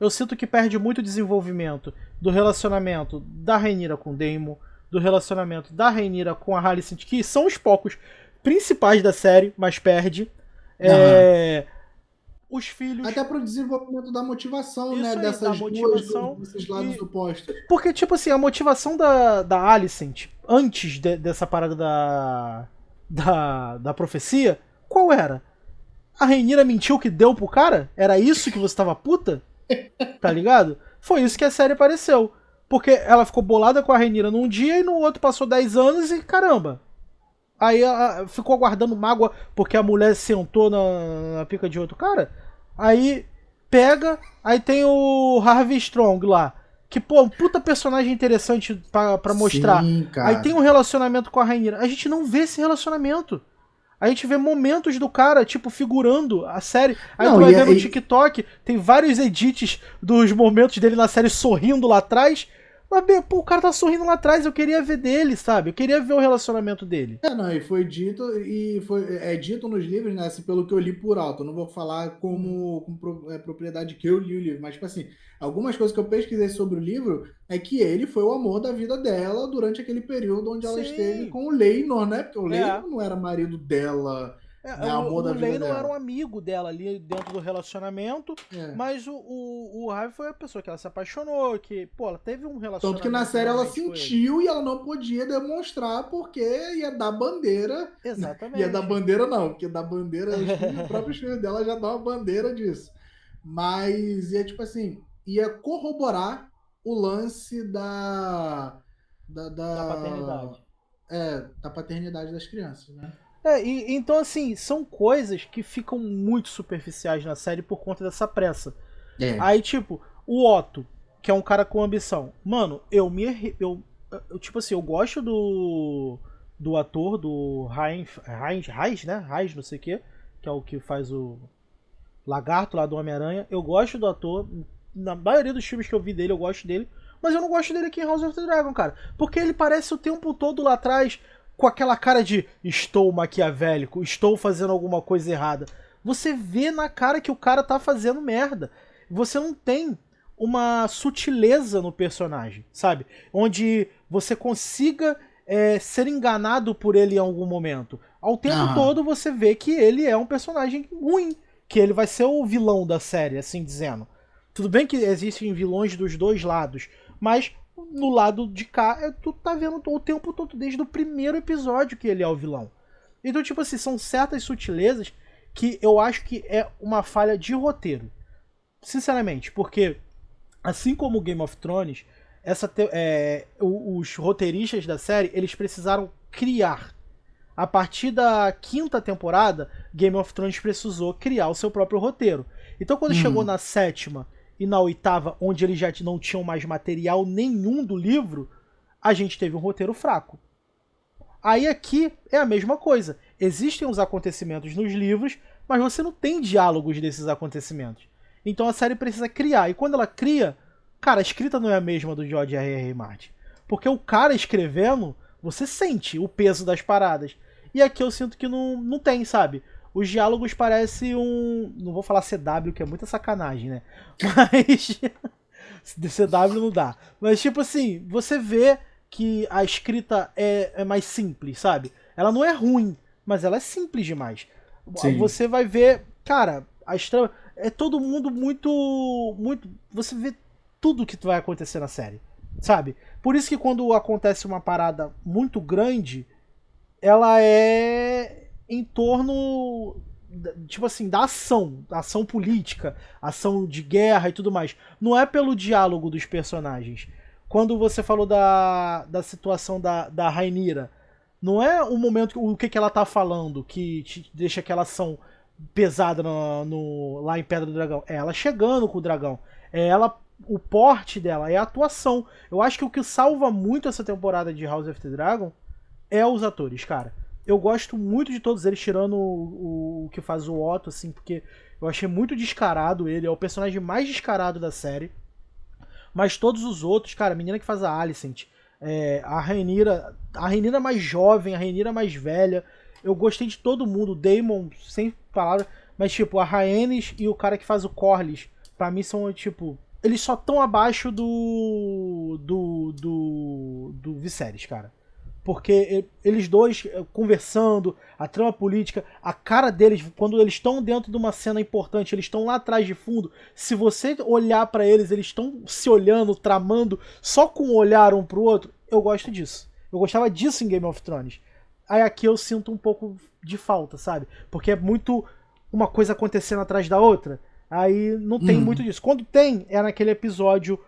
eu sinto que perde muito desenvolvimento do relacionamento da Rhaenyra com o Daemon, do relacionamento da Rhaenyra com a Alicent, que são os focos principais da série, mas perde. Os filhos. Até pro desenvolvimento da motivação, Isso né? aí, Dessas da motivação desses lados opostos. Porque, tipo assim, a motivação da Alicent, antes dessa parada da profecia, qual era? A Rhaenyra mentiu que deu pro cara? Era isso que você tava puta? Tá ligado? Foi isso que a série pareceu. Porque ela ficou bolada com a Rhaenyra num dia e no outro passou 10 anos e caramba. Aí ela ficou guardando mágoa porque a mulher sentou na pica de outro cara. Aí pega, aí tem o Harvey Strong lá. Que, pô, um puta personagem interessante pra mostrar. Sim, cara. Aí tem um relacionamento com a Rhaenyra. A gente não vê esse relacionamento. A gente vê momentos do cara, tipo, figurando a série. Aí tu vai ver no TikTok, tem vários edits dos momentos dele na série sorrindo lá atrás. Mas, pô, o cara tá sorrindo lá atrás, eu queria ver dele, sabe? Eu queria ver o relacionamento dele. Não, e foi dito, é dito nos livros, né? Assim, pelo que eu li por alto. Eu não vou falar com propriedade que eu li o livro, mas, tipo assim, algumas coisas que eu pesquisei sobre o livro é que ele foi o amor da vida dela durante aquele período onde ela esteve com o Laenor, né? Porque o Laenor não era marido dela. O Laenor era um amigo dela ali dentro do relacionamento, mas o Harvey foi a pessoa que ela se apaixonou, que, pô, ela teve um relacionamento. Tanto que na série ela sentiu e ela não podia demonstrar porque ia dar bandeira. Exatamente. Ia dar bandeira não, porque dar bandeira, os próprios filhos dela já dão uma bandeira disso. Mas ia tipo assim, ia corroborar o lance da paternidade. Da paternidade das crianças, né? Então, assim, são coisas que ficam muito superficiais na série por conta dessa pressa. Aí, tipo, o Otto, que é um cara com ambição. Mano, tipo assim, eu gosto do ator, do Heinz, né? Heinz, não sei o quê, que é o que faz o Lagarto lá do Homem-Aranha. Eu gosto do ator. Na maioria dos filmes que eu vi dele, eu gosto dele. Mas eu não gosto dele aqui em House of the Dragon, cara. Porque ele parece o tempo todo lá atrás com aquela cara de estou maquiavélico, estou fazendo alguma coisa errada. Você vê na cara que o cara tá fazendo merda. Você não tem uma sutileza no personagem, sabe? Onde você consiga ser enganado por ele em algum momento. Ao tempo todo você vê que ele é um personagem ruim, que ele vai ser o vilão da série, assim dizendo. Tudo bem que existem vilões dos dois lados, mas no lado de cá, tu tá vendo o tempo todo, desde o primeiro episódio que ele é o vilão. Então, tipo assim, são certas sutilezas que eu acho que é uma falha de roteiro. Sinceramente, porque assim como o Game of Thrones, os roteiristas da série, eles precisaram criar. A partir da quinta temporada, Game of Thrones precisou criar o seu próprio roteiro. Então, quando chegou na sétima e na oitava, onde eles já não tinham mais material nenhum do livro, a gente teve um roteiro fraco. Aí aqui é a mesma coisa. Existem os acontecimentos nos livros, mas você não tem diálogos desses acontecimentos. Então a série precisa criar. E quando ela cria, cara, a escrita não é a mesma do George R.R. Martin. Porque o cara escrevendo, você sente o peso das paradas. E aqui eu sinto que não tem, sabe? Os diálogos parecem um. Não vou falar CW, que é muita sacanagem, né? Mas. CW não dá. Mas, tipo assim, você vê que a escrita é mais simples, sabe? Ela não é ruim, mas ela é simples demais. Sim. Você vai ver, cara, a estrela. É todo mundo muito. Muito. Você vê tudo que vai acontecer na série, sabe? Por isso que quando acontece uma parada muito grande, ela é em torno, tipo assim, da ação política, ação de guerra e tudo mais. Não é pelo diálogo dos personagens. Quando você falou da situação da Rhaenyra, não é o momento, o que ela tá falando que te deixa aquela ação pesada lá em Pedra do Dragão. É ela chegando com o dragão. É ela, o porte dela, é a atuação. Eu acho que o que salva muito essa temporada de House of the Dragon é os atores, cara. Eu gosto muito de todos eles, tirando o que faz o Otto, assim, porque eu achei muito descarado ele. É o personagem mais descarado da série. Mas todos os outros, cara, a menina que faz a Alicent, a Rhaenyra mais jovem, a Rhaenyra mais velha. Eu gostei de todo mundo, o Daemon, sem palavras. Mas, tipo, a Rhaenys e o cara que faz o Corlys, pra mim são, tipo... Eles só estão abaixo do Viserys, cara. Porque eles dois conversando, a trama política, a cara deles, quando eles estão dentro de uma cena importante, eles estão lá atrás de fundo. Se você olhar pra eles, eles estão se olhando, tramando, só com o olhar um pro outro. Eu gosto disso. Eu gostava disso em Game of Thrones. Aí aqui eu sinto um pouco de falta, sabe? Porque é muito uma coisa acontecendo atrás da outra. Aí não tem muito disso. Quando tem, é naquele episódio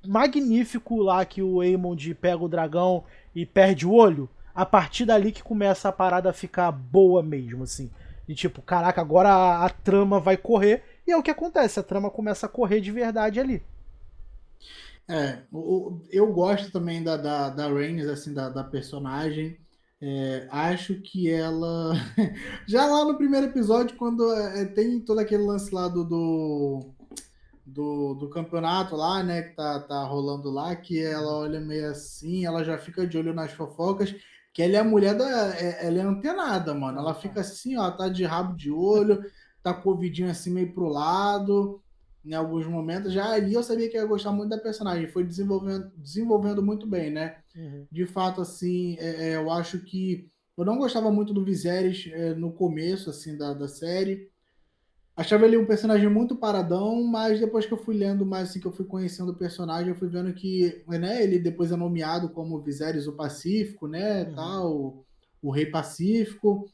magnífico lá que o Aemond pega o dragão e perde o olho. A partir dali que começa a parada a ficar boa mesmo, assim. E tipo, caraca, agora a trama vai correr. E é o que acontece, a trama começa a correr de verdade ali. Eu gosto também da Rhaenys, assim, da personagem. Acho que ela. Já lá no primeiro episódio, quando tem todo aquele lance lá do campeonato lá, né, que tá rolando lá, que ela olha meio assim, ela já fica de olho nas fofocas, que ela é a mulher ela é antenada, mano. Ela fica assim, ó, tá de rabo de olho, tá com o vidinho assim meio pro lado, em alguns momentos. Já ali eu sabia que eu ia gostar muito da personagem, foi desenvolvendo muito bem, né? Uhum. De fato, assim, eu acho que eu não gostava muito do Viserys no começo, assim, da série. Achava ele um personagem muito paradão, mas depois que eu fui lendo mais, assim, que eu fui conhecendo o personagem, eu fui vendo que, né, ele depois é nomeado como Viserys o Pacífico, né, Uhum. tal, o Rei Pacífico.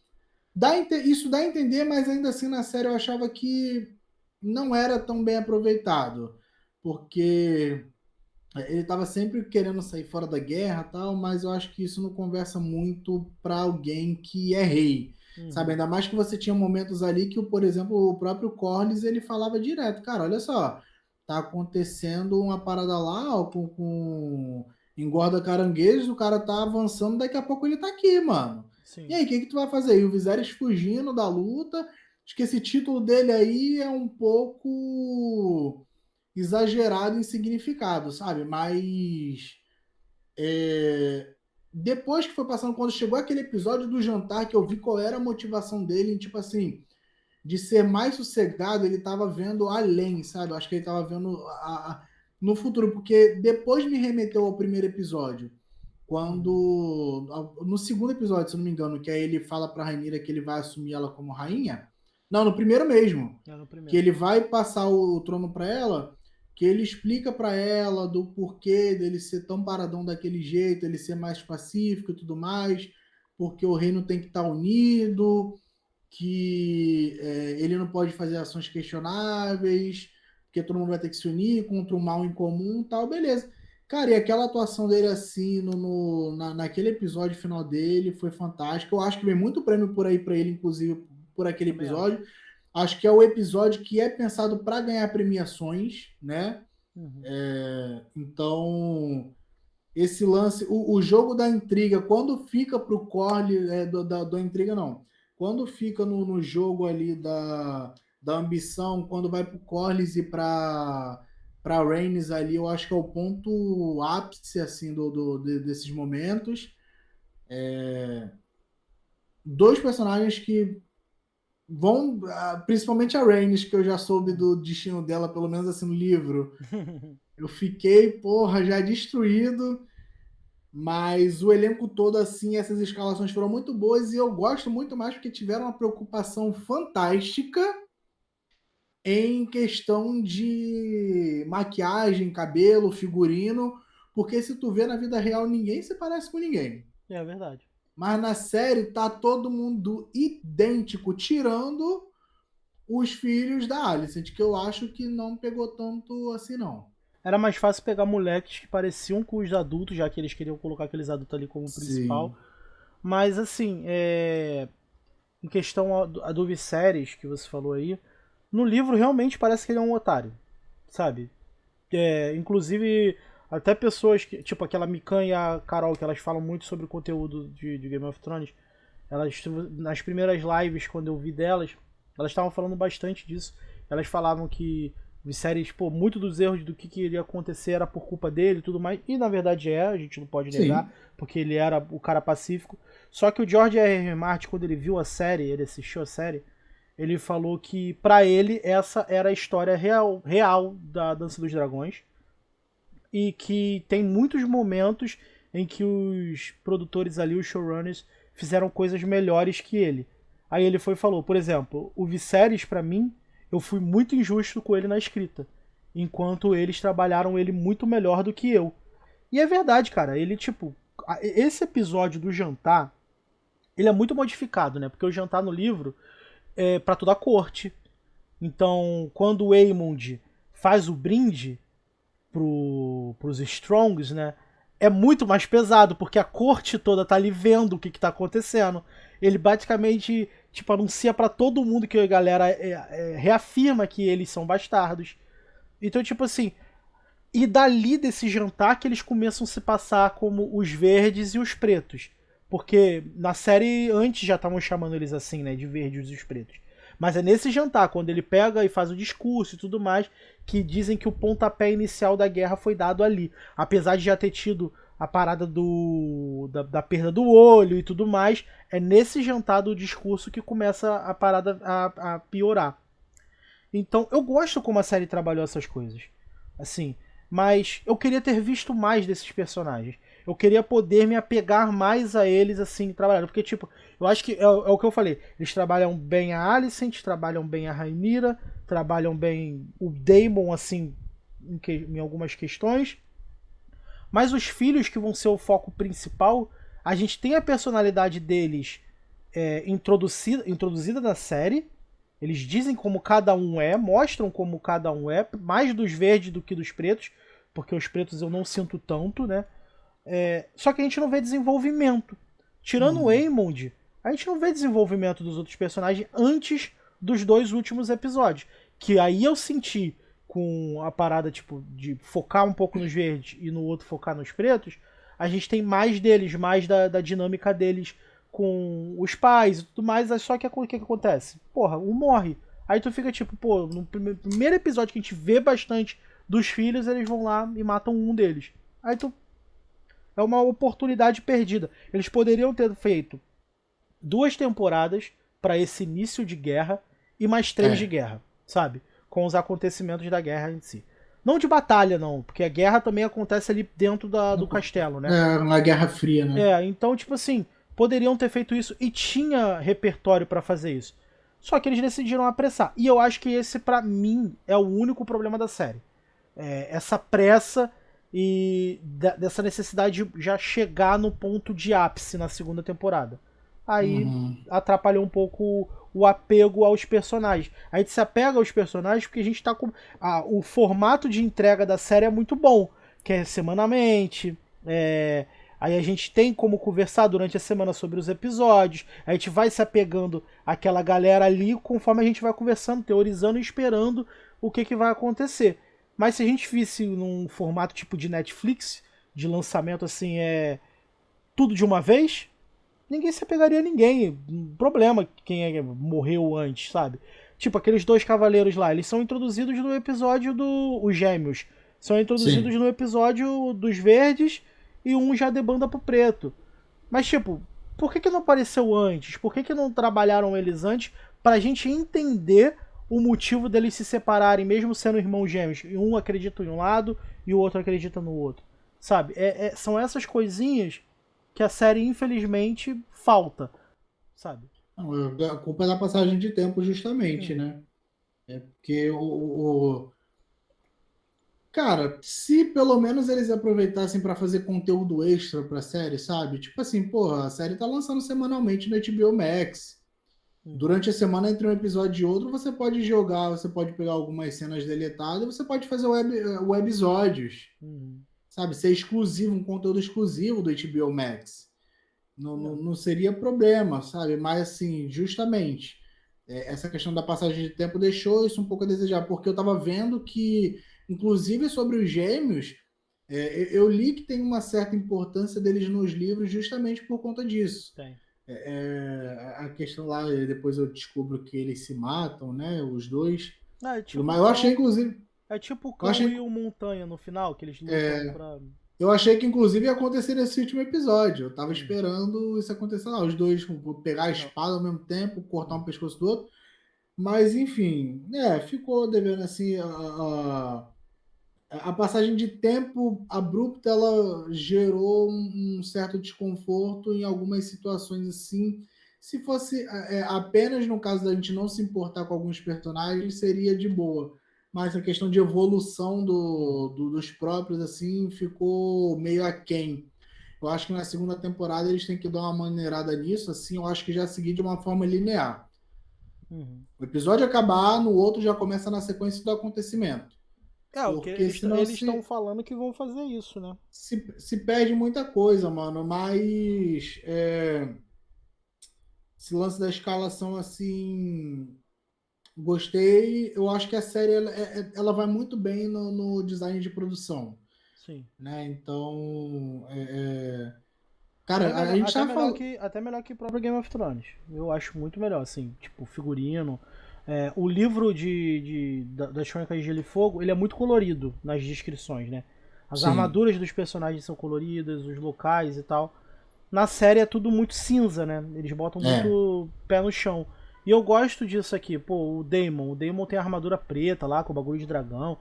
Isso dá a entender, mas ainda assim na série eu achava que não era tão bem aproveitado, porque ele estava sempre querendo sair fora da guerra, tal, mas eu acho que isso não conversa muito para alguém que é rei, sabe? Uhum. Ainda mais que você tinha momentos ali que, por exemplo, o próprio Corlys ele falava direto, cara, olha só, tá acontecendo uma parada lá, ó, com engorda caranguejos, o cara tá avançando, daqui a pouco ele tá aqui, mano. E Sim. aí, o que que tu vai fazer? E o Viserys fugindo da luta, acho que esse título dele aí é um pouco exagerado em significado, sabe? Mas depois que foi passando, quando chegou aquele episódio do jantar, que eu vi qual era a motivação dele, tipo assim, de ser mais sossegado, ele tava vendo além, sabe? Eu acho que ele tava vendo no futuro, porque depois me remeteu ao primeiro episódio. Uhum. Quando. No segundo episódio, se eu não me engano, que aí ele fala pra Rainira que ele vai assumir ela como rainha. Não, no primeiro mesmo. É no Que primeiro. ele vai passar o trono para ela, que ele explica para ela do porquê dele ser tão paradão daquele jeito, ele ser mais pacífico e tudo mais, porque o reino tem que estar unido, que ele não pode fazer ações questionáveis, porque todo mundo vai ter que se unir contra o mal em comum, tal, beleza. Cara, e aquela atuação dele assim naquele episódio final dele foi fantástico. Eu acho que vem muito prêmio por aí para ele, inclusive por aquele Também acho. episódio. Acho que é o episódio que é pensado para ganhar premiações, né? Uhum. Então, esse lance, o jogo da intriga, quando fica pro Corley, da intriga não, quando fica no jogo ali da ambição, quando vai pro Corlys e para Rhaenys ali, eu acho que é o ponto ápice assim desses momentos. Dois personagens que vão, principalmente a Rhaenys, que eu já soube do destino dela, pelo menos assim no livro. Eu fiquei, porra, já destruído. Mas o elenco todo, assim, essas escalações foram muito boas e eu gosto muito mais porque tiveram uma preocupação fantástica em questão de maquiagem, cabelo, figurino, porque se tu vê na vida real, ninguém se parece com ninguém. É verdade. Mas na série tá todo mundo idêntico, tirando os filhos da Alicent, que eu acho que não pegou tanto assim, não. Era mais fácil pegar moleques que pareciam com os adultos, já que eles queriam colocar aqueles adultos ali como principal. Sim. Mas assim, em questão a do Viserys, que você falou aí, no livro realmente parece que ele é um otário, sabe? Inclusive, até pessoas que, tipo aquela Mikan e a Carol, que elas falam muito sobre o conteúdo de Game of Thrones, elas, nas primeiras lives, quando eu vi delas, elas estavam falando bastante disso. Elas falavam que Viserys, pô, muito dos erros do que iria acontecer era por culpa dele e tudo mais. E na verdade a gente não pode negar, Sim. porque ele era o cara pacífico. Só que o George R. R. Martin, quando ele viu a série, ele assistiu a série, ele falou que pra ele essa era a história real da Dança dos Dragões. E que tem muitos momentos em que os produtores ali, os showrunners, fizeram coisas melhores que ele. Aí ele foi e falou, por exemplo, o Viserys, pra mim, eu fui muito injusto com ele na escrita, enquanto eles trabalharam ele muito melhor do que eu. E é verdade, cara, ele, tipo, esse episódio do jantar, ele é muito modificado, né? Porque o jantar no livro é pra toda a corte. Então, quando o Aemond faz o brinde pros Strongs, né? É muito mais pesado, porque a corte toda tá ali vendo o que tá acontecendo. Ele basicamente, tipo, anuncia para todo mundo que a galera reafirma que eles são bastardos. Então, tipo assim, e dali desse jantar que eles começam a se passar como os verdes e os pretos. Porque na série antes já estavam chamando eles assim, né? De verdes e os pretos. Mas é nesse jantar, quando ele pega e faz o discurso e tudo mais, que dizem que o pontapé inicial da guerra foi dado ali. Apesar de já ter tido a parada da perda do olho e tudo mais, é nesse jantar do discurso que começa a parada a piorar. Então, eu gosto como a série trabalhou essas coisas. Assim, mas eu queria ter visto mais desses personagens. Eu queria poder me apegar mais a eles, assim, trabalhando. Porque, tipo, eu acho que é o que eu falei. Eles trabalham bem a Alicent, trabalham bem a Rhaenyra, trabalham bem o Daemon, assim, em algumas questões. Mas os filhos, que vão ser o foco principal, a gente tem a personalidade deles introduzida na série. Eles dizem como cada um é, mostram como cada um é, mais dos verdes do que dos pretos, porque os pretos eu não sinto tanto, né? Só que a gente não vê desenvolvimento. Tirando o Aemond, a gente não vê desenvolvimento dos outros personagens antes dos dois últimos episódios. Que aí eu senti com a parada tipo de focar um pouco nos verdes e no outro focar nos pretos, a gente tem mais deles, mais da dinâmica deles com os pais e tudo mais, só que o que acontece? Porra, um morre. Aí tu fica tipo, pô, no primeiro episódio que a gente vê bastante dos filhos, eles vão lá e matam um deles. Aí tu... É uma oportunidade perdida. Eles poderiam ter feito 2 temporadas para esse início de guerra e mais 3 de guerra, sabe? Com os acontecimentos da guerra em si. Não de batalha, não, porque a guerra também acontece ali dentro do castelo, né? Na Guerra Fria, né? Então, tipo assim, poderiam ter feito isso e tinha repertório para fazer isso. Só que eles decidiram apressar. E eu acho que esse, para mim, é o único problema da série. Essa pressa e dessa necessidade de já chegar no ponto de ápice na segunda temporada. Aí atrapalhou um pouco o apego aos personagens. A gente se apega aos personagens porque a gente tá com. O formato de entrega da série é muito bom, que é semanalmente. Aí a gente tem como conversar durante a semana sobre os episódios. A gente vai se apegando àquela galera ali conforme a gente vai conversando, teorizando e esperando o que vai acontecer. Mas se a gente visse num formato tipo de Netflix, de lançamento assim, tudo de uma vez, ninguém se apegaria a ninguém. Problema quem morreu antes, sabe? Tipo, aqueles dois cavaleiros lá, eles são introduzidos no episódio Os Gêmeos. São introduzidos Sim. no episódio dos verdes e um já debanda pro preto. Mas, tipo, por que não apareceu antes? Por que não trabalharam eles antes pra gente entender o motivo deles se separarem, mesmo sendo irmãos gêmeos? E um acredita em um lado e o outro acredita no outro. Sabe? São essas coisinhas que a série, infelizmente, falta. Sabe? Não, a culpa é da passagem de tempo, justamente, Hum, né? É porque Cara, se pelo menos eles aproveitassem para fazer conteúdo extra pra série, sabe? Tipo assim, porra, a série tá lançando semanalmente no HBO Max. uhum, Durante a semana, entre um episódio e outro, você pode jogar, você pode pegar algumas cenas deletadas, você pode fazer webisódios, uhum. sabe? Ser exclusivo, um conteúdo exclusivo do HBO Max. Não, não, É, não seria problema, sabe? Mas, assim, justamente, essa questão da passagem de tempo deixou isso um pouco a desejar, porque eu estava vendo que, inclusive sobre os gêmeos, eu li que tem uma certa importância deles nos livros justamente por conta disso. tem. A questão lá, depois eu descubro que eles se matam, né? Os dois. É Tudo tipo o mais. Eu achei, cão. inclusive. É tipo o Eu cão achei, e o montanha no final, que eles lutam pra. eu achei que, inclusive, ia acontecer nesse último episódio. Eu tava Hum, esperando isso acontecer lá. Os dois pegar a não. espada ao mesmo tempo, cortar Hum, um pescoço do outro. Mas, enfim, ficou devendo assim. A passagem de tempo abrupta ela gerou um certo desconforto em algumas situações assim. Se fosse apenas no caso da gente não se importar com alguns personagens, seria de boa. Mas a questão de evolução uhum. dos próprios assim ficou meio aquém. Eu acho que na segunda temporada eles têm que dar uma maneirada nisso, assim, eu acho que já seguir de uma forma linear. Uhum. O episódio acabar, no outro já começa na sequência do acontecimento. É, o que Porque senão eles estão se falando que vão fazer isso, né? se perde muita coisa, mano. Mas esse lance da escalação, assim, gostei. Eu acho que a série ela vai muito bem no design de produção, Sim. né? Então, cara, a gente tava falando. Até melhor que o próprio Game of Thrones. Eu acho muito melhor, assim, tipo, figurino. O livro das Crônicas de Gelo e Fogo, ele é muito colorido nas descrições, né? As Sim, armaduras dos personagens são coloridas, os locais e tal. Na série é tudo muito cinza, né? Eles botam é, muito pé no chão. E eu gosto disso aqui. Pô, o Daemon tem a armadura preta lá, com o bagulho de dragão.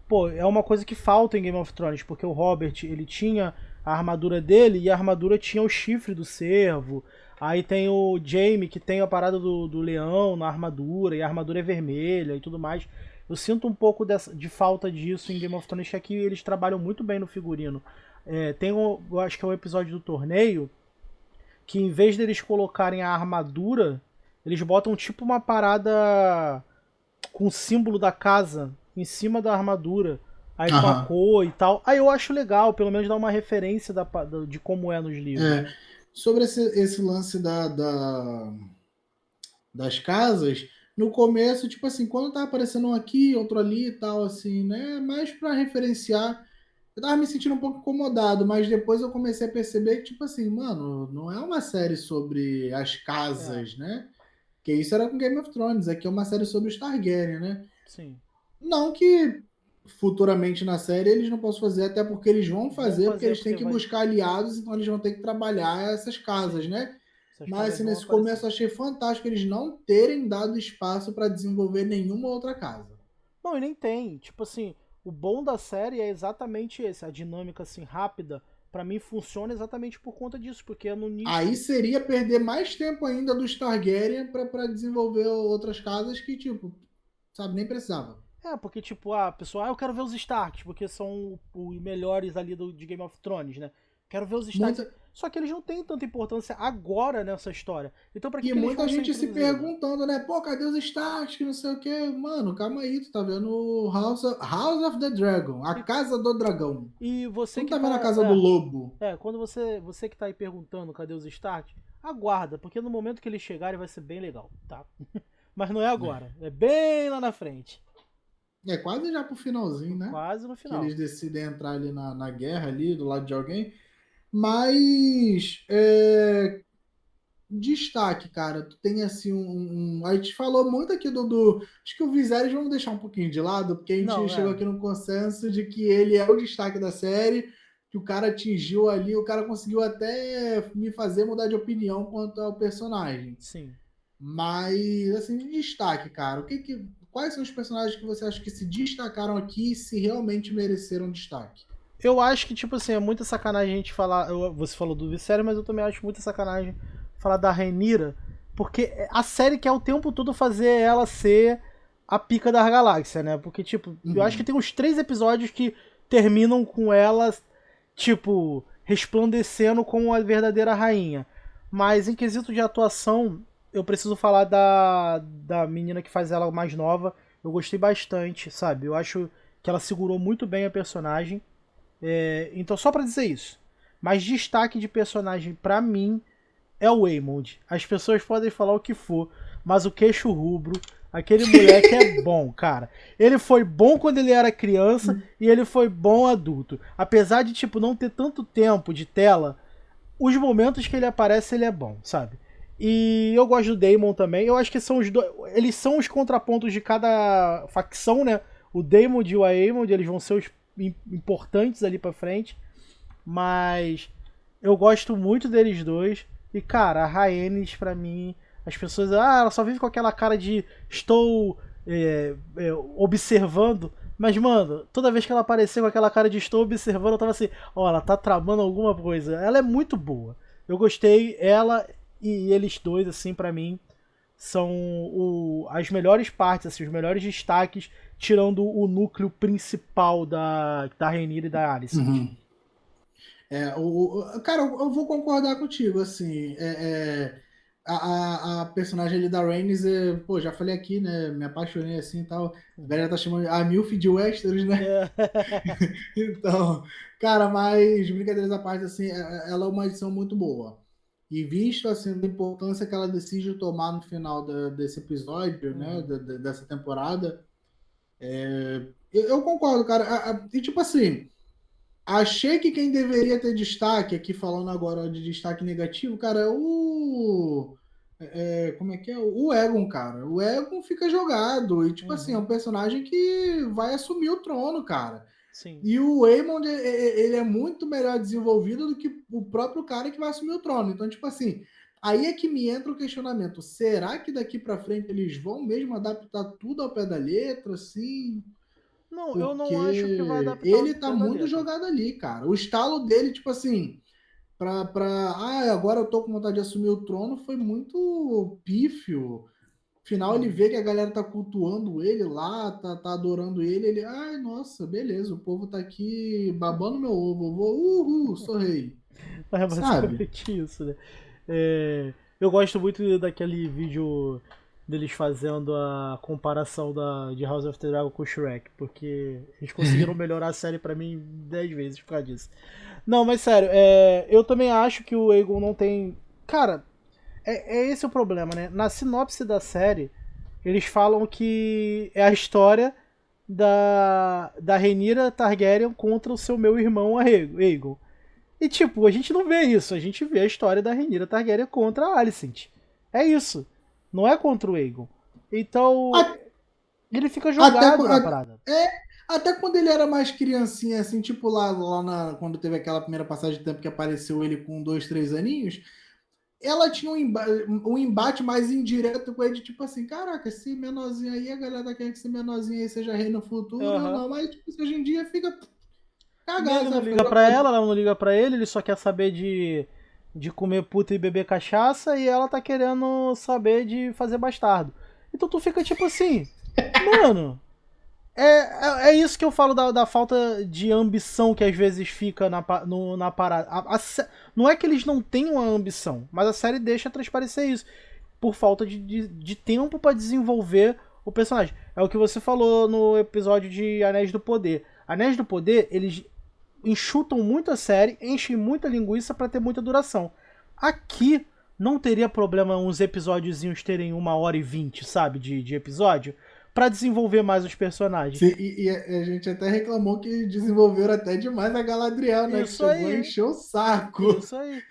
Pô, é uma coisa que falta em Game of Thrones, porque o Robert, ele tinha a armadura dele e a armadura tinha o chifre do cervo. Aí tem o Jaime, que tem a parada do leão na armadura, e a armadura é vermelha e tudo mais. Eu sinto um pouco de falta disso em Game of Thrones, que aqui eles trabalham muito bem no figurino. Eu acho que é o episódio do torneio, que em vez deles colocarem a armadura, eles botam tipo uma parada com o símbolo da casa em cima da armadura, aí com a aham. cor e tal. Aí eu acho legal, pelo menos dá uma referência de como é nos livros. É, sobre esse lance das casas, no começo, tipo assim, quando tá aparecendo um aqui, outro ali e tal, assim, né? Mais para referenciar. Eu tava me sentindo um pouco incomodado, mas depois eu comecei a perceber que, tipo assim, mano, não é uma série sobre as É, casas, né? Que isso era com Game of Thrones, aqui é uma série sobre os Targaryen, né? sim. Não que futuramente na série eles não possam fazer, até porque eles vão Vão fazer, porque fazer eles têm porque que vai. buscar aliados, então eles vão ter que trabalhar essas casas, Sim. né? Essas Mas casas assim, vão nesse aparecer. começo eu achei fantástico eles não terem dado espaço para desenvolver nenhuma outra casa. Não, e nem tem. Tipo assim, o bom da série é exatamente esse. A dinâmica assim rápida, pra mim funciona exatamente por conta disso, porque é no Aí início. seria perder mais tempo ainda dos Targaryen para desenvolver outras casas que, tipo, sabe, nem precisava. Porque tipo, a pessoa, eu quero ver os Starks, porque são os melhores ali de Game of Thrones, né? Quero ver os Starks. Muita, Só que eles não têm tanta importância agora nessa história. Então pra e que eles muita vão ser gente se introduzidos? perguntando, né? Pô, cadê os Starks? Que não sei o quê. Mano, calma aí, tu tá vendo House of the Dragon, a E, Casa do Dragão. e Tu você não que tá vendo a tá. Casa do Lobo. Quando você que tá aí perguntando cadê os Starks, aguarda, porque no momento que eles chegarem vai ser bem legal, tá? Mas não é agora, é bem lá na frente. É quase já pro finalzinho, né? Quase no Que final. eles decidem entrar ali na guerra ali, do lado de alguém. Mas destaque, cara, tu tem assim a gente falou muito aqui acho que o Viserys vamos deixar um pouquinho de lado, porque a gente Não, chegou é. aqui no consenso de que ele é o destaque da série, que o cara atingiu ali, o cara conseguiu até me fazer mudar de opinião quanto ao personagem. Sim. Mas, assim, de destaque, cara, quais são os personagens que você acha que se destacaram aqui e se realmente mereceram destaque? Eu acho que, tipo assim, é muita sacanagem a gente falar. Você falou do Vissério, mas eu também acho muita sacanagem falar da Rhaenyra, porque a série quer o tempo todo fazer ela ser a pica da galáxia, né? Porque, tipo, eu acho que Uhum. tem uns 3 episódios que terminam com ela, tipo, resplandecendo como a verdadeira rainha. Mas em quesito de atuação, eu preciso falar da menina que faz ela mais nova. Eu gostei bastante, sabe? Eu acho que ela segurou muito bem a personagem. Então, só pra dizer isso. Mas destaque de personagem pra mim é o Waymond. As pessoas podem falar o que for, mas o queixo rubro, aquele moleque é bom, cara. Ele foi bom quando ele era criança e ele foi bom adulto. Apesar de, tipo, não ter tanto tempo de tela, os momentos que ele aparece, ele é bom, sabe? E eu gosto do Daemon também. Eu acho que são os dois. Eles são os contrapontos de cada facção, né? O Daemon e o Aemond, eles vão ser os importantes ali pra frente. Mas eu gosto muito deles dois. E, cara, a Rhaenys, pra mim, as pessoas. Ah, ela só vive com aquela cara de estou observando. Mas, mano, toda vez que ela apareceu com aquela cara de estou observando, eu tava assim, ó, ela tá tramando alguma coisa. Ela é muito boa. Eu gostei, ela e eles dois, assim, pra mim, são as melhores partes, assim, os melhores destaques, tirando o núcleo principal da Rhaenyra e da Alicent. Uhum. Cara, eu vou concordar contigo, assim, a personagem ali da Rhaenys, pô, já falei aqui, né, me apaixonei assim e tal, a galera tá chamando a Milf de Westeros, né, então, cara, mas brincadeiras à parte, assim, ela é uma edição muito boa, e visto, assim, a importância que ela decide tomar no final desse episódio, né, Uhum. dessa temporada, eu concordo, cara, e tipo assim, achei que quem deveria ter destaque, aqui falando agora de destaque negativo, cara, é como é que é? O Egon, cara. O Egon fica jogado. E, tipo assim, é Uhum. um personagem que vai assumir o trono, cara. Sim. E o Aemond, ele é muito melhor desenvolvido do que o próprio cara que vai assumir o trono. Então, tipo assim, aí é que me entra o questionamento. Será que daqui para frente eles vão mesmo adaptar tudo ao pé da letra, assim? Não, eu não acho que vai Porque adaptar o ele tá pé da muito letra. jogado ali, cara. O estalo dele, tipo assim, agora eu tô com vontade de assumir o trono, foi muito pífio. Afinal, ele Uhum. vê que a galera tá cultuando ele lá, tá adorando ele, ai, nossa, beleza, o povo tá aqui babando meu ovo, eu vou, sou rei, É sabe? basicamente isso, né? Eu gosto muito daquele vídeo deles fazendo a comparação de House of the Dragon com o Shrek, porque eles conseguiram melhorar a série pra mim 10 vezes por causa disso. Não, mas sério, eu também acho que o Aegon não tem. Cara, é esse o problema, né? Na sinopse da série, eles falam que é a história da Rhaenyra Targaryen contra o seu meu irmão Aegon. E tipo, a gente não vê isso, a gente vê a história da Rhaenyra Targaryen contra a Alicent. É isso. Não é contra o Aegon. Então, A- ele fica Até, jogado na parada. até quando ele era mais criancinha, assim, tipo quando teve aquela primeira passagem de tempo que apareceu ele com 2, 3 aninhos, ela tinha um embate mais indireto com ele, tipo assim, caraca, esse menorzinho aí, a galera quer que esse menorzinho aí seja rei no futuro, eu Aham. não, mas tipo, hoje em dia fica cagado, Ele não sabe? Fica liga pra jogado. ela não liga pra ele só quer saber de comer puta e beber cachaça e ela tá querendo saber de fazer bastardo. Então tu fica tipo assim, mano, é isso que eu falo da falta de ambição que às vezes fica na parada. Não é que eles não tenham a ambição, mas a série deixa transparecer isso. Por falta de tempo pra desenvolver o personagem. É o que você falou no episódio de Anéis do Poder. Anéis do Poder, eles enxutam muito a série, enchem muita linguiça pra ter muita duração. Aqui não teria problema uns episódiozinhos terem 1h20, sabe, de episódio, pra desenvolver mais os personagens. Sim, e a gente até reclamou que desenvolveram até demais a Galadriel, né? Que Isso chegou a aí, encher o saco. isso aí.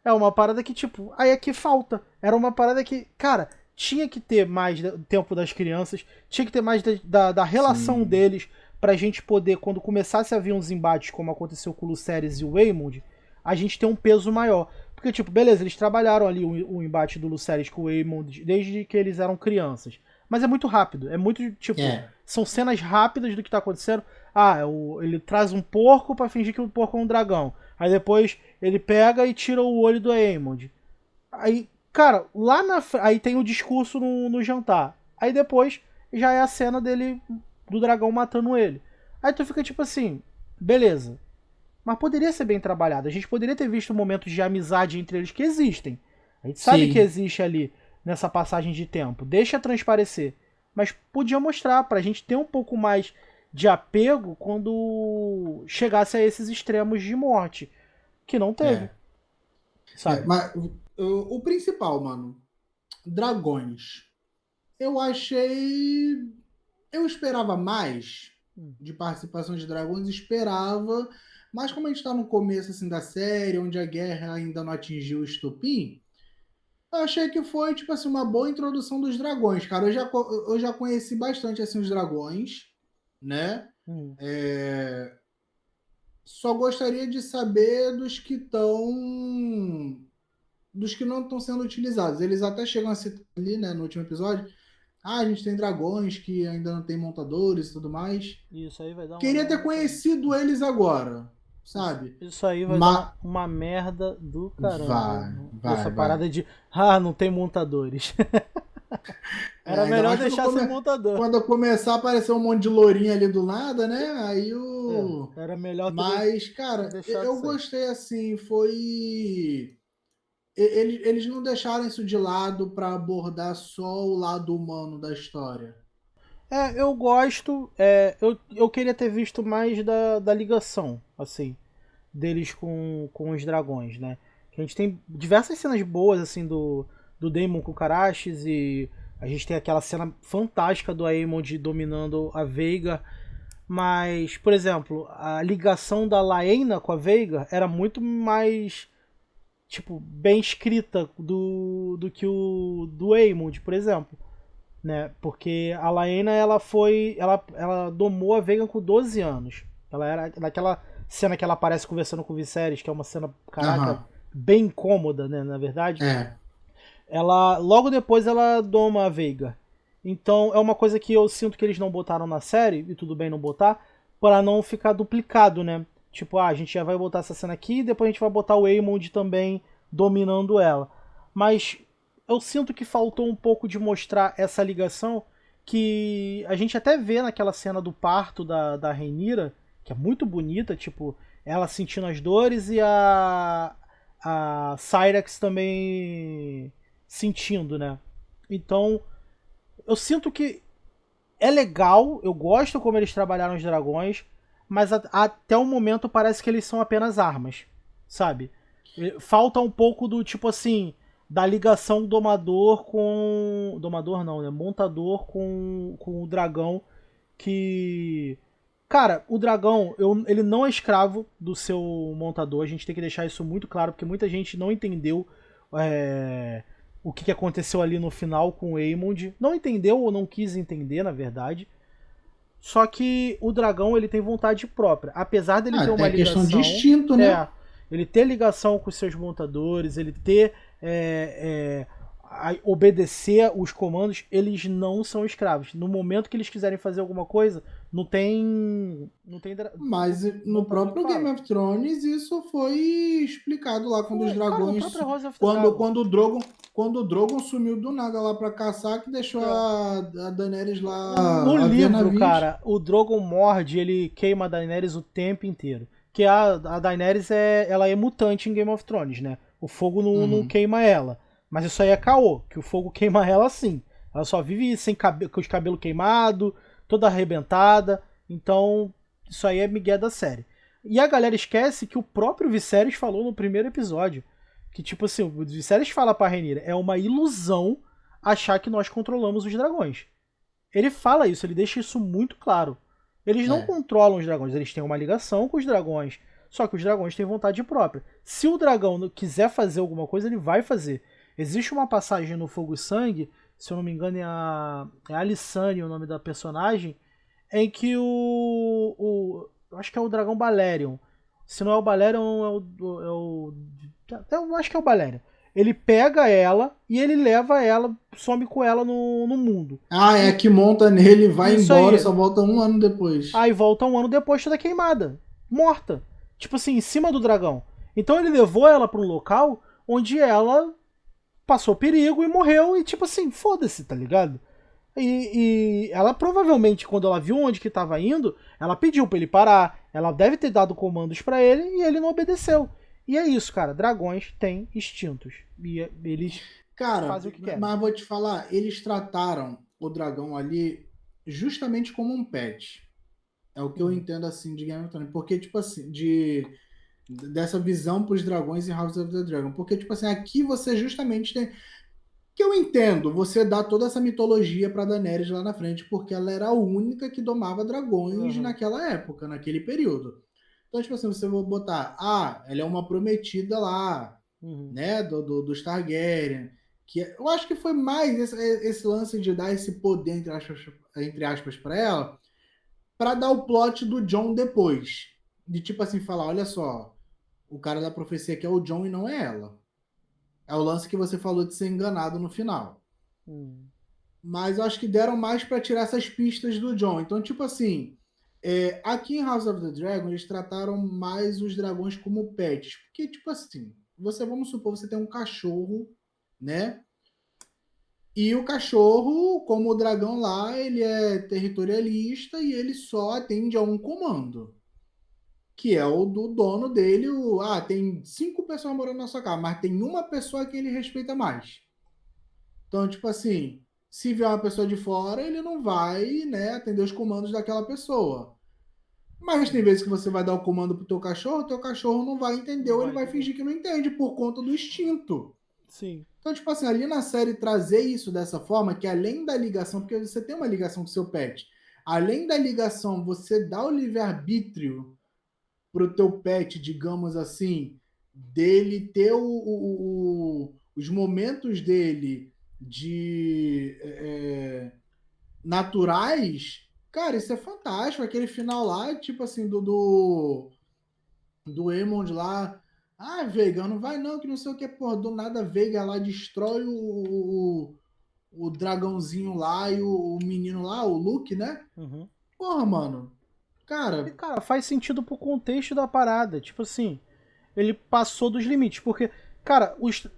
É uma parada que, tipo, aí aqui falta. Era uma parada que, cara, tinha que ter mais tempo das crianças, tinha que ter mais da relação Sim. deles, pra gente poder, quando começasse a vir uns embates, como aconteceu com o Lucerys e o Waymond, a gente ter um peso maior. Porque, tipo, beleza, eles trabalharam ali o embate do Lucerys com o Waymond desde que eles eram crianças. Mas é muito rápido, é muito, tipo, É. são cenas rápidas do que tá acontecendo. Ah, ele traz um porco pra fingir que o porco é um dragão. Aí depois ele pega e tira o olho do Aemond. Aí, cara, aí tem o discurso no jantar. Aí depois já é a cena dele, do dragão matando ele. Aí tu fica tipo assim, beleza. Mas poderia ser bem trabalhado. A gente poderia ter visto momentos de amizade entre eles que existem. A gente sabe que Sim. existe ali nessa passagem de tempo. Deixa transparecer. Mas podia mostrar pra gente ter um pouco mais de apego quando chegasse a esses extremos de morte. Que não teve, É. sabe? Mas o principal, mano, dragões. Eu achei. Eu esperava mais de participação de dragões, esperava. Mas como a gente está no começo assim, da série, onde a guerra ainda não atingiu o estopim, eu achei que foi tipo assim, uma boa introdução dos dragões, cara. Eu já conheci bastante assim, os dragões, né? Hum. É, só gostaria de saber dos que estão. Dos que não estão sendo utilizados. Eles até chegam a citar ali, né, no último episódio. Ah, a gente tem dragões que ainda não tem montadores e tudo mais. Isso aí vai dar uma Queria ter merda também. conhecido eles agora, Isso, sabe? isso aí vai dar Mas uma merda do caramba. vai, Essa vai, vai. parada de, ah, não tem montadores. É, Era ainda melhor mais deixar sem montador. quando começar a aparecer um monte de lourinha ali do nada, né? Aí É, o. era melhor Mas, ter cara, deixado eu sem. gostei assim, foi. Eles não deixaram isso de lado para abordar só o lado humano da história. É, eu gosto. Eu queria ter visto mais da ligação, assim, deles com os dragões, né? Que a gente tem diversas cenas boas, assim, do Daemon com o Carashes e a gente tem aquela cena fantástica do Aemond dominando a Veiga. Mas, por exemplo, a ligação da Laena com a Veiga era muito mais, tipo, bem escrita do que o do Aemond, por exemplo, né? Porque a Laena, ela domou a Veiga com 12 anos. Ela era naquela cena que ela aparece conversando com o Viserys, que é uma cena, caraca, Aham. bem incômoda, né, na verdade. É. Ela logo depois ela doma a Veiga. Então é uma coisa que eu sinto que eles não botaram na série, e tudo bem não botar, para não ficar duplicado, né? Tipo, a gente já vai botar essa cena aqui, e depois a gente vai botar o Aemond também dominando ela. Mas eu sinto que faltou um pouco de mostrar essa ligação que a gente até vê naquela cena do parto da Rhaenyra, que é muito bonita, tipo, ela sentindo as dores e a Cyrax também sentindo, né? Então, eu sinto que é legal, eu gosto como eles trabalharam os dragões, mas até o momento parece que eles são apenas armas, sabe? Falta um pouco do tipo assim, da ligação domador com. Domador não, né? Montador com o dragão que. Cara, o dragão, ele não é escravo do seu montador, a gente tem que deixar isso muito claro, porque muita gente não entendeu o que aconteceu ali no final com o Aemond. Não entendeu ou não quis entender, na verdade. Só que o dragão ele tem vontade própria. Apesar dele Ah, ter até uma a questão de ligação. instinto, né? Ele ter ligação com os seus montadores, ele ter. Obedecer os comandos, eles não são escravos. No momento que eles quiserem fazer alguma coisa, não tem. Não tem. Mas no Montador que próprio Game fala. of Thrones isso foi explicado lá quando os Foi, cara, no dragões. próprio House of the Quando, Dragon. quando o Drogon. Quando o Drogon sumiu do nada lá pra caçar, que deixou É. a Daenerys No lá a ver livro, navios. cara, o Drogon morde, ele queima a Daenerys o tempo inteiro. Que a Daenerys ela é mutante em Game of Thrones, né? O fogo não Uhum. queima ela. Mas isso aí é caô, que o fogo queima ela sim. Ela só vive sem com os cabelos queimados, toda arrebentada. Então, isso aí é migué da série. E a galera esquece que o próprio Viserys falou no primeiro episódio. Que tipo assim, o Viserys fala pra Rhaenyra, é uma ilusão achar que nós controlamos os dragões. Ele fala isso, ele deixa isso muito claro. Eles não É. controlam os dragões, eles têm uma ligação com os dragões. Só que os dragões têm vontade própria. Se o dragão quiser fazer alguma coisa, ele vai fazer. Existe uma passagem no Fogo e Sangue, se eu não me engano é Alysanne o nome da personagem, em que eu acho que é o dragão Balerion. Se não é o Balerion, eu acho que é o Balerion. Ele pega ela e ele leva ela, some com ela no mundo. É que monta nele, vai Isso embora aí. e só volta um ano depois. Aí volta um ano depois toda queimada. Morta. Tipo assim, em cima do dragão. Então ele levou ela pra um local onde ela passou perigo e morreu. E tipo assim, foda-se, tá ligado? E ela provavelmente, quando ela viu onde que tava indo, ela pediu pra ele parar. Ela deve ter dado comandos pra ele e ele não obedeceu. E é isso, cara. Dragões têm instintos. E eles fazem o que querem. Mas vou te falar, eles trataram o dragão ali justamente como um pet. É o que eu entendo assim de Game of Thrones. Porque, tipo assim, dessa visão pros dragões em House of the Dragon. Porque, tipo assim, aqui você justamente tem. Que eu entendo, você dá toda essa mitologia pra Daenerys lá na frente, porque ela era a única que domava dragões naquela época, naquele período. Então, tipo assim, você vai botar, ela é uma prometida lá, né, dos Targaryen, eu acho que foi mais esse lance de dar esse poder, entre aspas para ela, para dar o plot do Jon depois. De tipo assim, falar, olha só, o cara da profecia aqui é o Jon e não é ela. É o lance que você falou de ser enganado no final. Mas eu acho que deram mais para tirar essas pistas do Jon. Então, tipo assim, aqui em House of the Dragon, eles trataram mais os dragões como pets. Porque, tipo assim, vamos supor, você tem um cachorro, né? E o cachorro, como o dragão lá, ele é territorialista e ele só atende a um comando. Que é o do dono dele. Tem 5 pessoas morando na sua casa, mas tem uma pessoa que ele respeita mais. Então, tipo assim, se vier uma pessoa de fora, ele não vai, né, atender os comandos daquela pessoa. Mas tem vezes que você vai dar o comando pro teu cachorro não vai entender ou ele vai fingir que não entende por conta do instinto. Sim. Então, tipo assim, ali na série trazer isso dessa forma, que além da ligação, porque você tem uma ligação com o seu pet, além da ligação, você dá o livre-arbítrio pro teu pet, digamos assim, dele ter os momentos dele de naturais, cara, isso é fantástico. Aquele final lá, tipo assim, do Aemond lá. Veiga, não vai não, que não sei o que, porra, do nada Veiga lá destrói o dragãozinho lá e o menino lá, o Luke, né? Porra, mano. E, Cara, cara, faz sentido pro contexto da parada. Tipo assim, ele passou dos limites. Porque, cara, os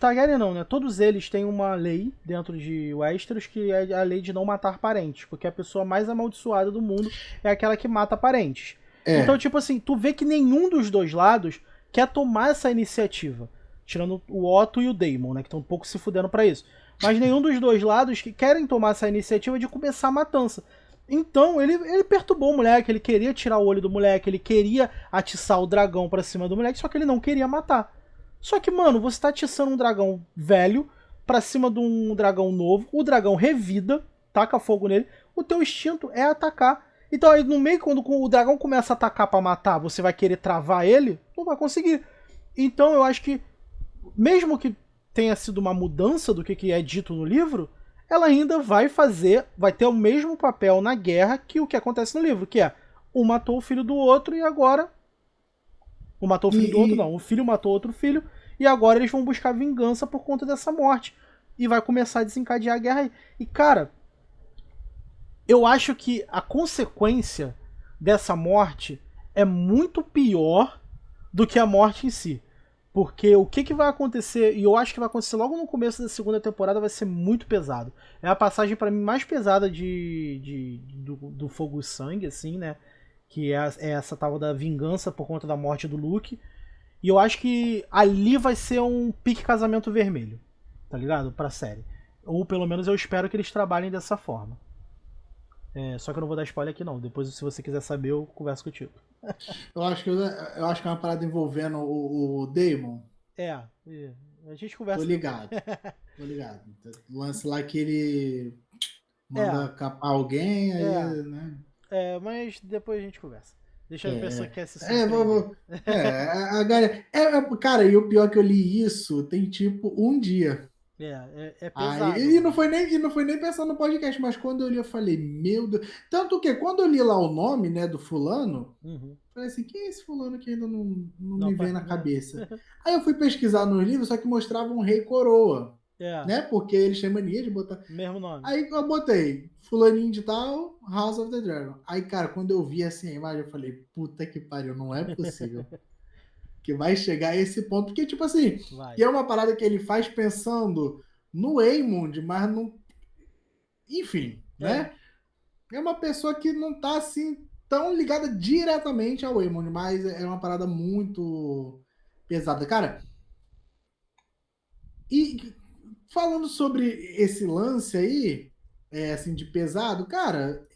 Targaryen não, né? Todos eles têm uma lei dentro de Westeros que é a lei de não matar parentes. Porque a pessoa mais amaldiçoada do mundo é aquela que mata parentes. Então, tipo assim, tu vê que nenhum dos dois lados quer tomar essa iniciativa. Tirando o Otto e o Daemon, né? Que estão um pouco se fudendo pra isso. Mas nenhum dos dois lados que querem tomar essa iniciativa de começar a matança. Então, ele perturbou o moleque, ele queria tirar o olho do moleque, ele queria atiçar o dragão pra cima do moleque, só que ele não queria matar. Só que, mano, você tá atiçando um dragão velho pra cima de um dragão novo, o dragão revida, taca fogo nele, o teu instinto é atacar. Então aí no meio, quando o dragão começa a atacar pra matar, você vai querer travar ele, não vai conseguir. Então eu acho que, mesmo que tenha sido uma mudança do que é dito no livro, ela ainda vai ter o mesmo papel na guerra que o que acontece no livro, que é um matou o filho do outro e agora... Um matou o filho do outro, não. O filho matou outro filho e agora eles vão buscar vingança por conta dessa morte. E vai começar a desencadear a guerra aí. E, cara, eu acho que a consequência dessa morte é muito pior do que a morte em si. Porque o que vai acontecer, e eu acho que vai acontecer logo no começo da segunda temporada, vai ser muito pesado. É a passagem para mim mais pesada do Fogo e Sangue, assim, né? Que é essa tal da vingança por conta da morte do Luke. E eu acho que ali vai ser um pique casamento vermelho, tá ligado? Pra série. Ou pelo menos eu espero que eles trabalhem dessa forma. Só que eu não vou dar spoiler aqui não. Depois, se você quiser saber, eu converso contigo. eu acho que é uma parada envolvendo o Daemon. A gente conversa. Tô ligado. Tô ligado. O lance lá que ele manda capar alguém, aí, né? Mas depois a gente conversa. Deixa a pessoa que quer se É, surpreender. a galera. Cara, e o pior é que eu li isso tem tipo um dia. É Aí, pesado, não mano. foi nem, e não foi nem pensando no podcast, mas quando eu li, eu falei, meu Deus. Tanto que quando eu li lá o nome, né, do fulano, Uhum. falei assim, quem é esse fulano que ainda não Não, me vem na né? cabeça? Aí eu fui pesquisar nos livros, só que mostrava um rei coroa, É, né? Porque eles têm mania de botar. mesmo nome. Aí eu botei fulaninho de tal, House of the Dragon. Aí, cara, quando eu vi assim a imagem, eu falei, puta que pariu, não é possível que vai chegar a esse ponto. Porque, tipo assim, e Vai. é uma parada que ele faz pensando no Aemond, mas não. Enfim, É. né? É uma pessoa que não tá assim tão ligada diretamente ao Aemond, mas é uma parada muito pesada. Cara, e falando sobre esse lance aí, assim, de pesado, cara,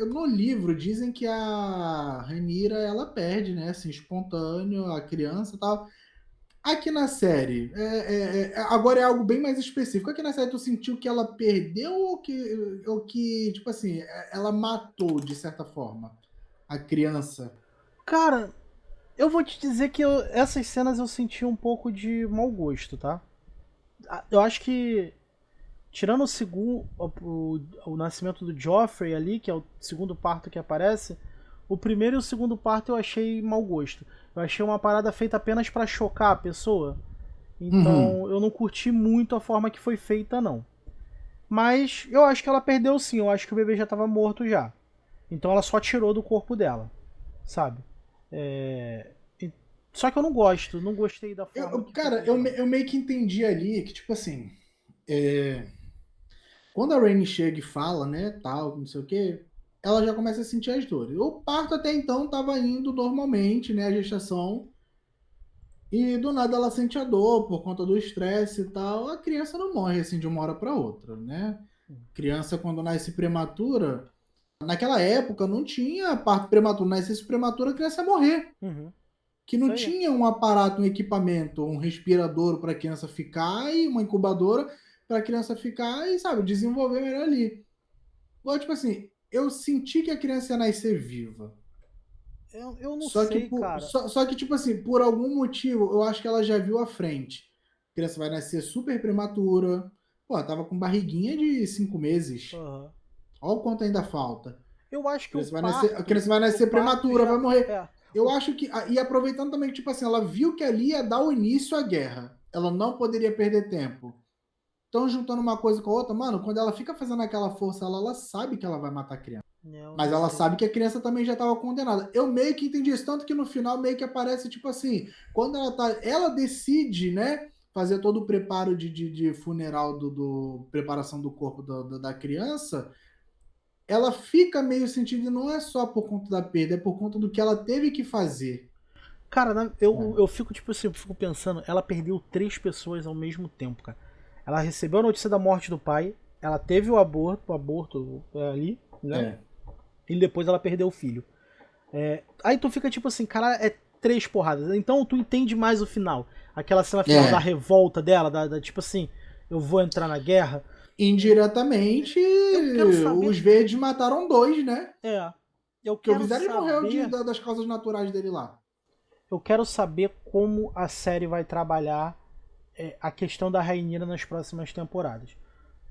no livro dizem que a Rhaenyra, ela perde, né, assim, espontâneo, a criança e tal. Aqui na série, agora é algo bem mais específico. Aqui na série, tu sentiu que ela perdeu ou que, tipo assim, ela matou, de certa forma, a criança? Cara, eu vou te dizer que essas cenas eu senti um pouco de mau gosto, tá? Eu acho que, tirando o segundo, o nascimento do Joffrey ali, que é o segundo parto que aparece, o primeiro e o segundo parto eu achei mau gosto. Eu achei uma parada feita apenas pra chocar a pessoa. Uhum. Então eu não curti muito a forma que foi feita, não. Mas eu acho que ela perdeu sim, eu acho que o bebê já tava morto já. Então ela só tirou do corpo dela, sabe? É... Só que eu não gosto, não gostei da forma que foi Cara, feita, não. eu meio que entendi ali que, tipo assim, é, quando a Rainey chega e fala, né, tal, não sei o quê, ela já começa a sentir as dores. O parto até então estava indo normalmente, né, a gestação, e do nada ela sente a dor por conta do estresse e tal. A criança não morre assim de uma hora para outra, né? Criança quando nasce prematura, naquela época não tinha parto prematuro, nascesse prematura a criança ia morrer, Uhum. que Isso não aí. tinha um aparato, um equipamento, um respirador para a criança ficar e uma incubadora para a criança ficar e, sabe, desenvolver melhor ali. Igual, tipo assim, eu senti que a criança ia nascer viva. Eu não Só que, sei, cara. só que, tipo assim, por algum motivo, eu acho que ela já viu à frente. A criança vai nascer super prematura. Pô, ela tava com barriguinha de 5 meses. Uhum. Olha o quanto ainda falta. Eu acho que A criança vai o nascer parto prematura, vai já. morrer. É. Eu acho que. E aproveitando também que, tipo assim, ela viu que ali ia dar o início à guerra. Ela não poderia perder tempo. Então, juntando uma coisa com a outra, mano, quando ela fica fazendo aquela força, ela sabe que ela vai matar a criança. Eu Mas não ela sei. sabe que a criança também já estava condenada. Eu meio que entendi isso, tanto que no final meio que aparece, tipo assim, quando ela tá. Ela decide, né? Fazer todo o preparo de funeral preparação do corpo da criança, ela fica meio sentida, e não é só por conta da perda, é por conta do que ela teve que fazer. Cara, Né? eu fico, tipo assim, eu fico pensando, ela perdeu três pessoas ao mesmo tempo, cara. Ela recebeu a notícia da morte do pai, ela teve o aborto ali, né? É. E depois ela perdeu o filho. Aí tu fica tipo assim, cara, é três porradas. Então tu entende mais o final. Aquela cena final da É. revolta dela, tipo assim, eu vou entrar na guerra. Indiretamente, Eu quero saber. os verdes mataram dois, né? É. Eu Porque o quero Viserys morreu saber. das causas naturais dele lá. Eu quero saber como a série vai trabalhar a questão da Rhaenyra nas próximas temporadas.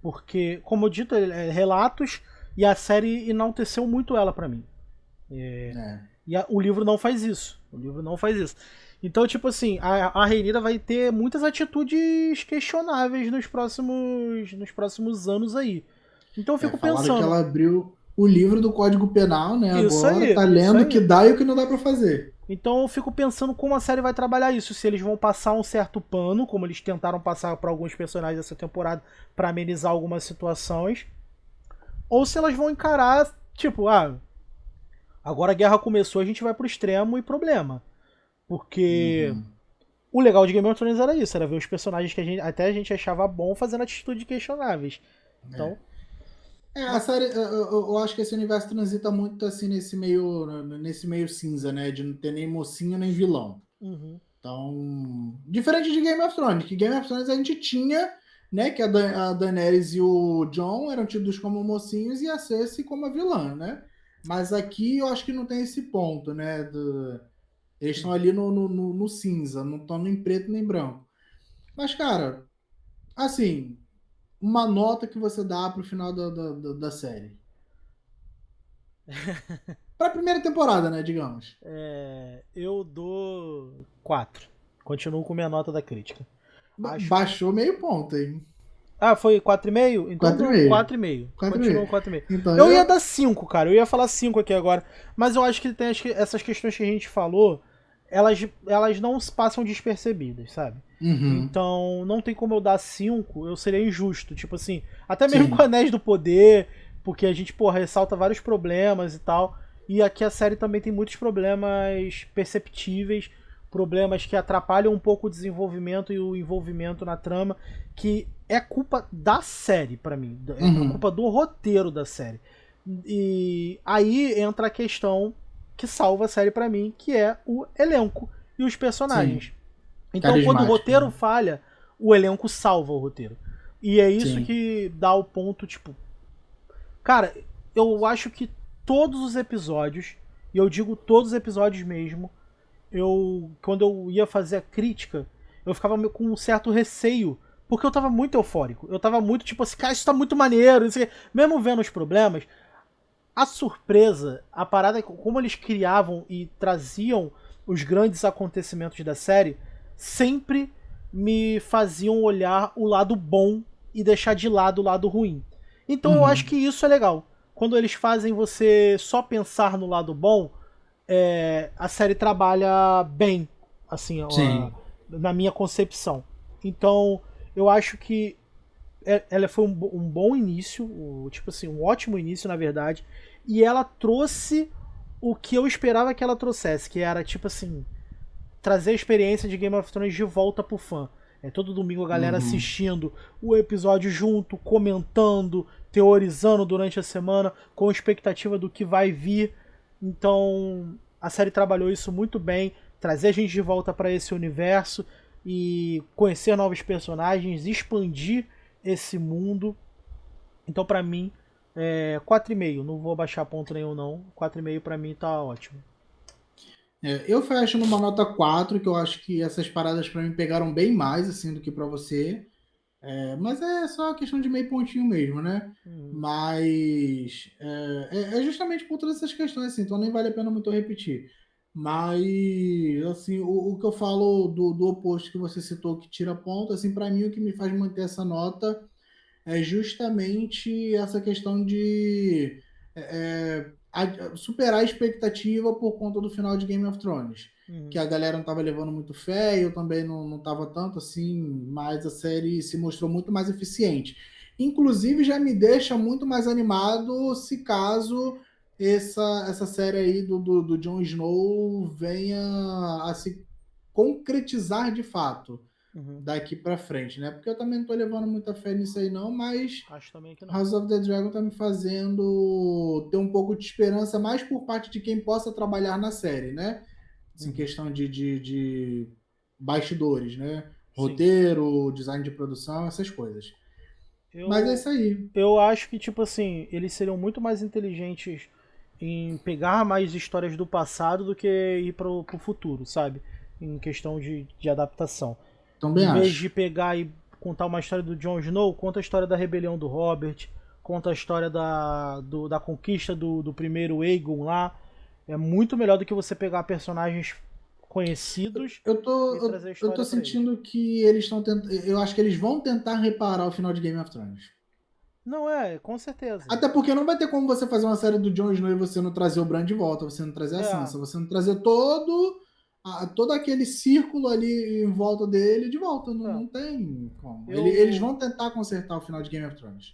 Porque, como eu dito, relatos e a série enalteceu muito ela pra mim. É. E o livro não faz isso. O livro não faz isso. Então, tipo assim, a Rhaenyra vai ter muitas atitudes questionáveis nos próximos anos aí. Então eu fico Falaram que pensando, ela abriu o livro do Código Penal, né? isso Agora aí, tá isso lendo o que aí. dá e o que não dá pra fazer. Então eu fico pensando como a série vai trabalhar isso. Se eles vão passar um certo pano, como eles tentaram passar para alguns personagens dessa temporada, para amenizar algumas situações. Ou se elas vão encarar, tipo, agora a guerra começou, a gente vai pro extremo e problema. Porque Uhum. o legal de Game of Thrones era isso, era ver os personagens que até a gente achava bom fazendo atitudes questionáveis. Então, A série, eu acho que esse universo transita muito assim nesse meio cinza, né? De não ter nem mocinho nem vilão. uhum, Então, diferente de Game of Thrones, que Game of Thrones a gente tinha, né? Que a Daenerys e o Jon eram tidos como mocinhos e a Cersei como a vilã, né? Mas aqui eu acho que não tem esse ponto, né? Eles estão ali no cinza, não estão nem preto nem branco. Mas, cara, assim, uma nota que você dá pro final da série. Pra primeira temporada, né, digamos. Eu dou 4. Continuo com minha nota da crítica. Acho. Baixou meio ponto, hein? Ah, foi 4,5? Então Quatro e dou meio. 4,5. Quatro e Continua meio. 4,5. Então, Eu ia dar 5, cara. Eu ia falar 5 aqui agora. Mas eu acho que tem essas questões que a gente falou, elas não se passam despercebidas, sabe? Uhum, Então, não tem como eu dar 5, eu seria injusto. Tipo assim, até mesmo com sim, Anéis do Poder, porque a gente, porra, ressalta vários problemas e tal. E aqui a série também tem muitos problemas perceptíveis, problemas que atrapalham um pouco o desenvolvimento e o envolvimento na trama, que é culpa da série pra mim, é uhum, culpa do roteiro da série. E aí entra a questão que salva a série pra mim, que é o elenco e os sim, personagens. Então, quando o carismático, roteiro né? falha, o elenco salva o roteiro. E é isso Sim, que dá o ponto, tipo, cara, eu acho que todos os episódios, e eu digo todos os episódios mesmo, quando eu ia fazer a crítica, eu ficava com um certo receio, porque eu tava muito eufórico. Eu tava muito tipo assim, cara, isso tá muito maneiro, isso aqui. Mesmo vendo os problemas, a surpresa, a parada, como eles criavam e traziam os grandes acontecimentos da série, sempre me faziam olhar o lado bom e deixar de lado o lado ruim. Então eu acho uhum, que isso é legal. Quando eles fazem você só pensar no lado bom, a série trabalha bem, assim, sim, na minha concepção. Então eu acho que ela foi um bom início, tipo assim, um ótimo início, na verdade. E ela trouxe o que eu esperava que ela trouxesse, que era, tipo assim, trazer a experiência de Game of Thrones de volta pro fã. Todo domingo a galera uhum. assistindo o episódio junto, comentando, teorizando durante a semana, com expectativa do que vai vir. Então, a série trabalhou isso muito bem, trazer a gente de volta para esse universo e conhecer novos personagens, expandir esse mundo. Então, pra mim, 4,5. Não vou baixar ponto nenhum, não. 4,5 pra mim tá ótimo. Eu fecho numa nota 4 que eu acho que essas paradas pra mim pegaram bem mais, assim, do que pra você. Mas é só questão de meio pontinho mesmo, né? Uhum. Mas é justamente por todas essas questões, assim, então nem vale a pena muito repetir. Mas, assim, o que eu falo do oposto que você citou, que tira ponto, assim, para mim o que me faz manter essa nota é justamente essa questão de superar a expectativa por conta do final de Game of Thrones. Que Uhum. a galera não estava levando muito fé, eu também não estava tanto assim, mas a série se mostrou muito mais eficiente. Inclusive, já me deixa muito mais animado se caso essa série aí do Jon Snow venha a se concretizar de fato Uhum. daqui para frente, né? Porque eu também não tô levando muita fé nisso aí não, mas Acho também que não. House of the Dragon tá me fazendo ter um pouco de esperança mais por parte de quem possa trabalhar na série, né? Assim, Uhum. questão de bastidores, né? Sim. Roteiro, design de produção, essas coisas. Mas é Eu, isso aí. eu acho que, tipo assim, eles seriam muito mais inteligentes em pegar mais histórias do passado do que ir pro futuro, sabe? Em questão de adaptação. Também Em vez de acho. pegar e contar uma história do Jon Snow, conta a história da rebelião do Robert, conta a história da conquista do primeiro Aegon lá. É muito melhor do que você pegar personagens conhecidos e trazer a Eu tô história pra eles. sentindo que eles estão tentando. Eu acho que eles vão tentar reparar o final de Game of Thrones. Não, com certeza. Até porque não vai ter como você fazer uma série do Jon Snow e você não trazer o Bran de volta, você não trazer a É, Sansa, você não trazer todo aquele círculo ali em volta dele de volta. Não, é. não tem como. Eles Eu. vão tentar consertar o final de Game of Thrones.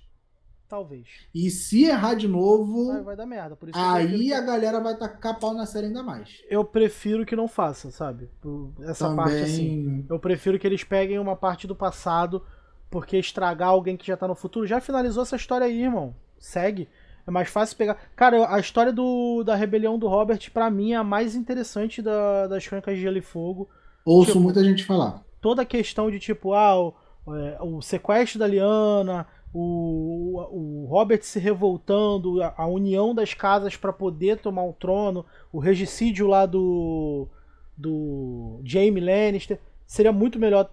Talvez. E se errar de novo, Vai dar merda. Por isso que eu prefiro aí que. a galera vai tacar pau na série ainda mais. Eu prefiro que não faça, sabe? Essa parte assim. Também. Eu prefiro que eles peguem uma parte do passado, porque estragar alguém que já tá no futuro. Já finalizou essa história aí, irmão. Segue. É mais fácil pegar. Cara, a história da rebelião do Robert, pra mim, é a mais interessante das Crônicas de Gelo e Fogo. Ouço Tipo, muita gente falar. toda a questão de tipo, o sequestro da Lyanna, o Robert se revoltando, a união das casas para poder tomar o trono, o regicídio lá do Jaime Lannister. Seria muito melhor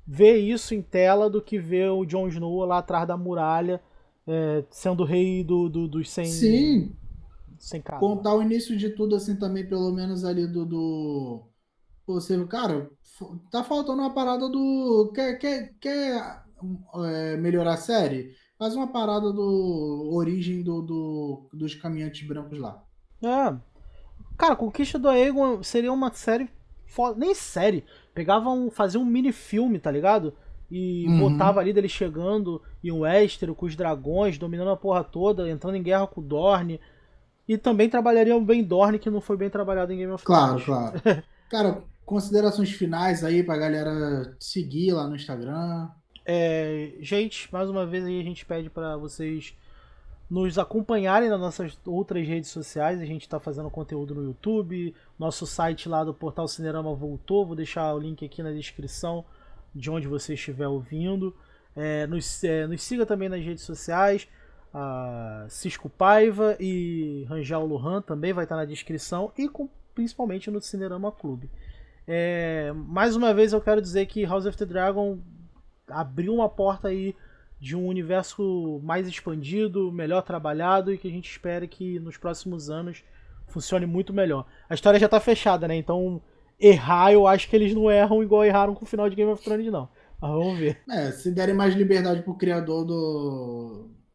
ver isso em tela do que ver o Jon Snow lá atrás da muralha, sendo rei dos Sim, sem casa. contar o início de tudo, assim, também, pelo menos ali Você, cara, tá faltando uma parada do. Quer melhorar a série? Faz uma parada do origem dos caminhantes brancos lá. É, cara, Conquista do Aegon seria uma série foda. Nem série. Fazia um mini filme, tá ligado? E botava Uhum. ali dele chegando em Westeros com os dragões, dominando a porra toda, entrando em guerra com o Dorne. E também trabalharia bem Dorne, que não foi bem trabalhado em Game of Claro, Thrones. claro. Cara, considerações finais aí pra galera seguir lá no Instagram. Gente, mais uma vez aí a gente pede pra vocês nos acompanharem nas nossas outras redes sociais. A gente está fazendo conteúdo no YouTube. Nosso site lá do Portal Cinerama voltou. Vou deixar o link aqui na descrição de onde você estiver ouvindo. Nos siga também nas redes sociais. Cisco Paiva e Rangel Lohan também vai estar na descrição. E principalmente no Cinerama Clube. Mais uma vez eu quero dizer que House of the Dragon abriu uma porta aí de um universo mais expandido, melhor trabalhado e que a gente espera que nos próximos anos funcione muito melhor. A história já tá fechada, né? Então, errar, eu acho que eles não erram igual erraram com o final de Game of Thrones, não. Mas vamos ver. Se derem mais liberdade pro criador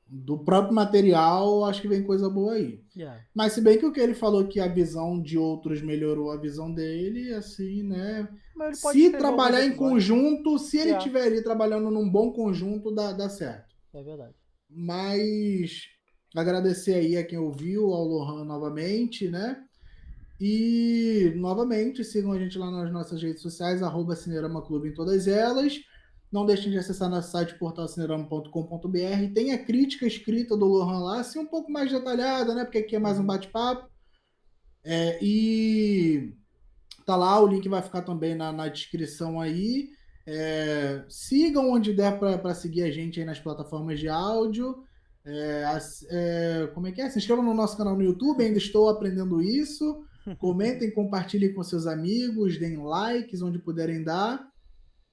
do próprio material, acho que vem coisa boa aí. Yeah. Mas se bem que o que ele falou que a visão de outros melhorou a visão dele, assim, né? Mas ele pode Se escrever alguns trabalhar em episódios. conjunto, se ele Yeah. estiver ali trabalhando num bom conjunto, dá certo. É verdade. Mas agradecer aí a quem ouviu, ao Lohan novamente, né? E novamente sigam a gente lá nas nossas redes sociais, @Cinerama Clube em todas elas. Não deixem de acessar nosso site portalcinerama.com.br. Tem a crítica escrita do Lohan lá, assim, um pouco mais detalhada, né? Porque aqui é mais um bate-papo. E tá lá, o link vai ficar também na descrição aí. Sigam onde der para seguir a gente aí nas plataformas de áudio. Como é que é? Se inscrevam no nosso canal no YouTube, ainda estou aprendendo isso. Comentem, compartilhem com seus amigos, deem likes onde puderem dar.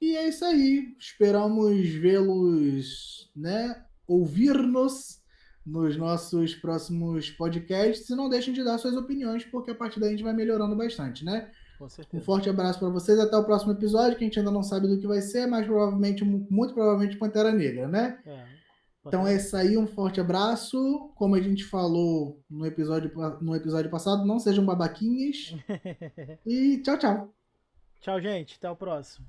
E é isso aí. Esperamos vê-los, né? Ouvir-nos nos nossos próximos podcasts. E não deixem de dar suas opiniões, porque a partir daí a gente vai melhorando bastante, né? Com Um certeza. forte abraço para vocês. Até o próximo episódio, que a gente ainda não sabe do que vai ser, mas provavelmente, muito provavelmente, Pantera Negra, né? Então é isso aí, um forte abraço. Como a gente falou no episódio passado, não sejam babaquinhas. E tchau, tchau. Tchau, gente. Até o próximo.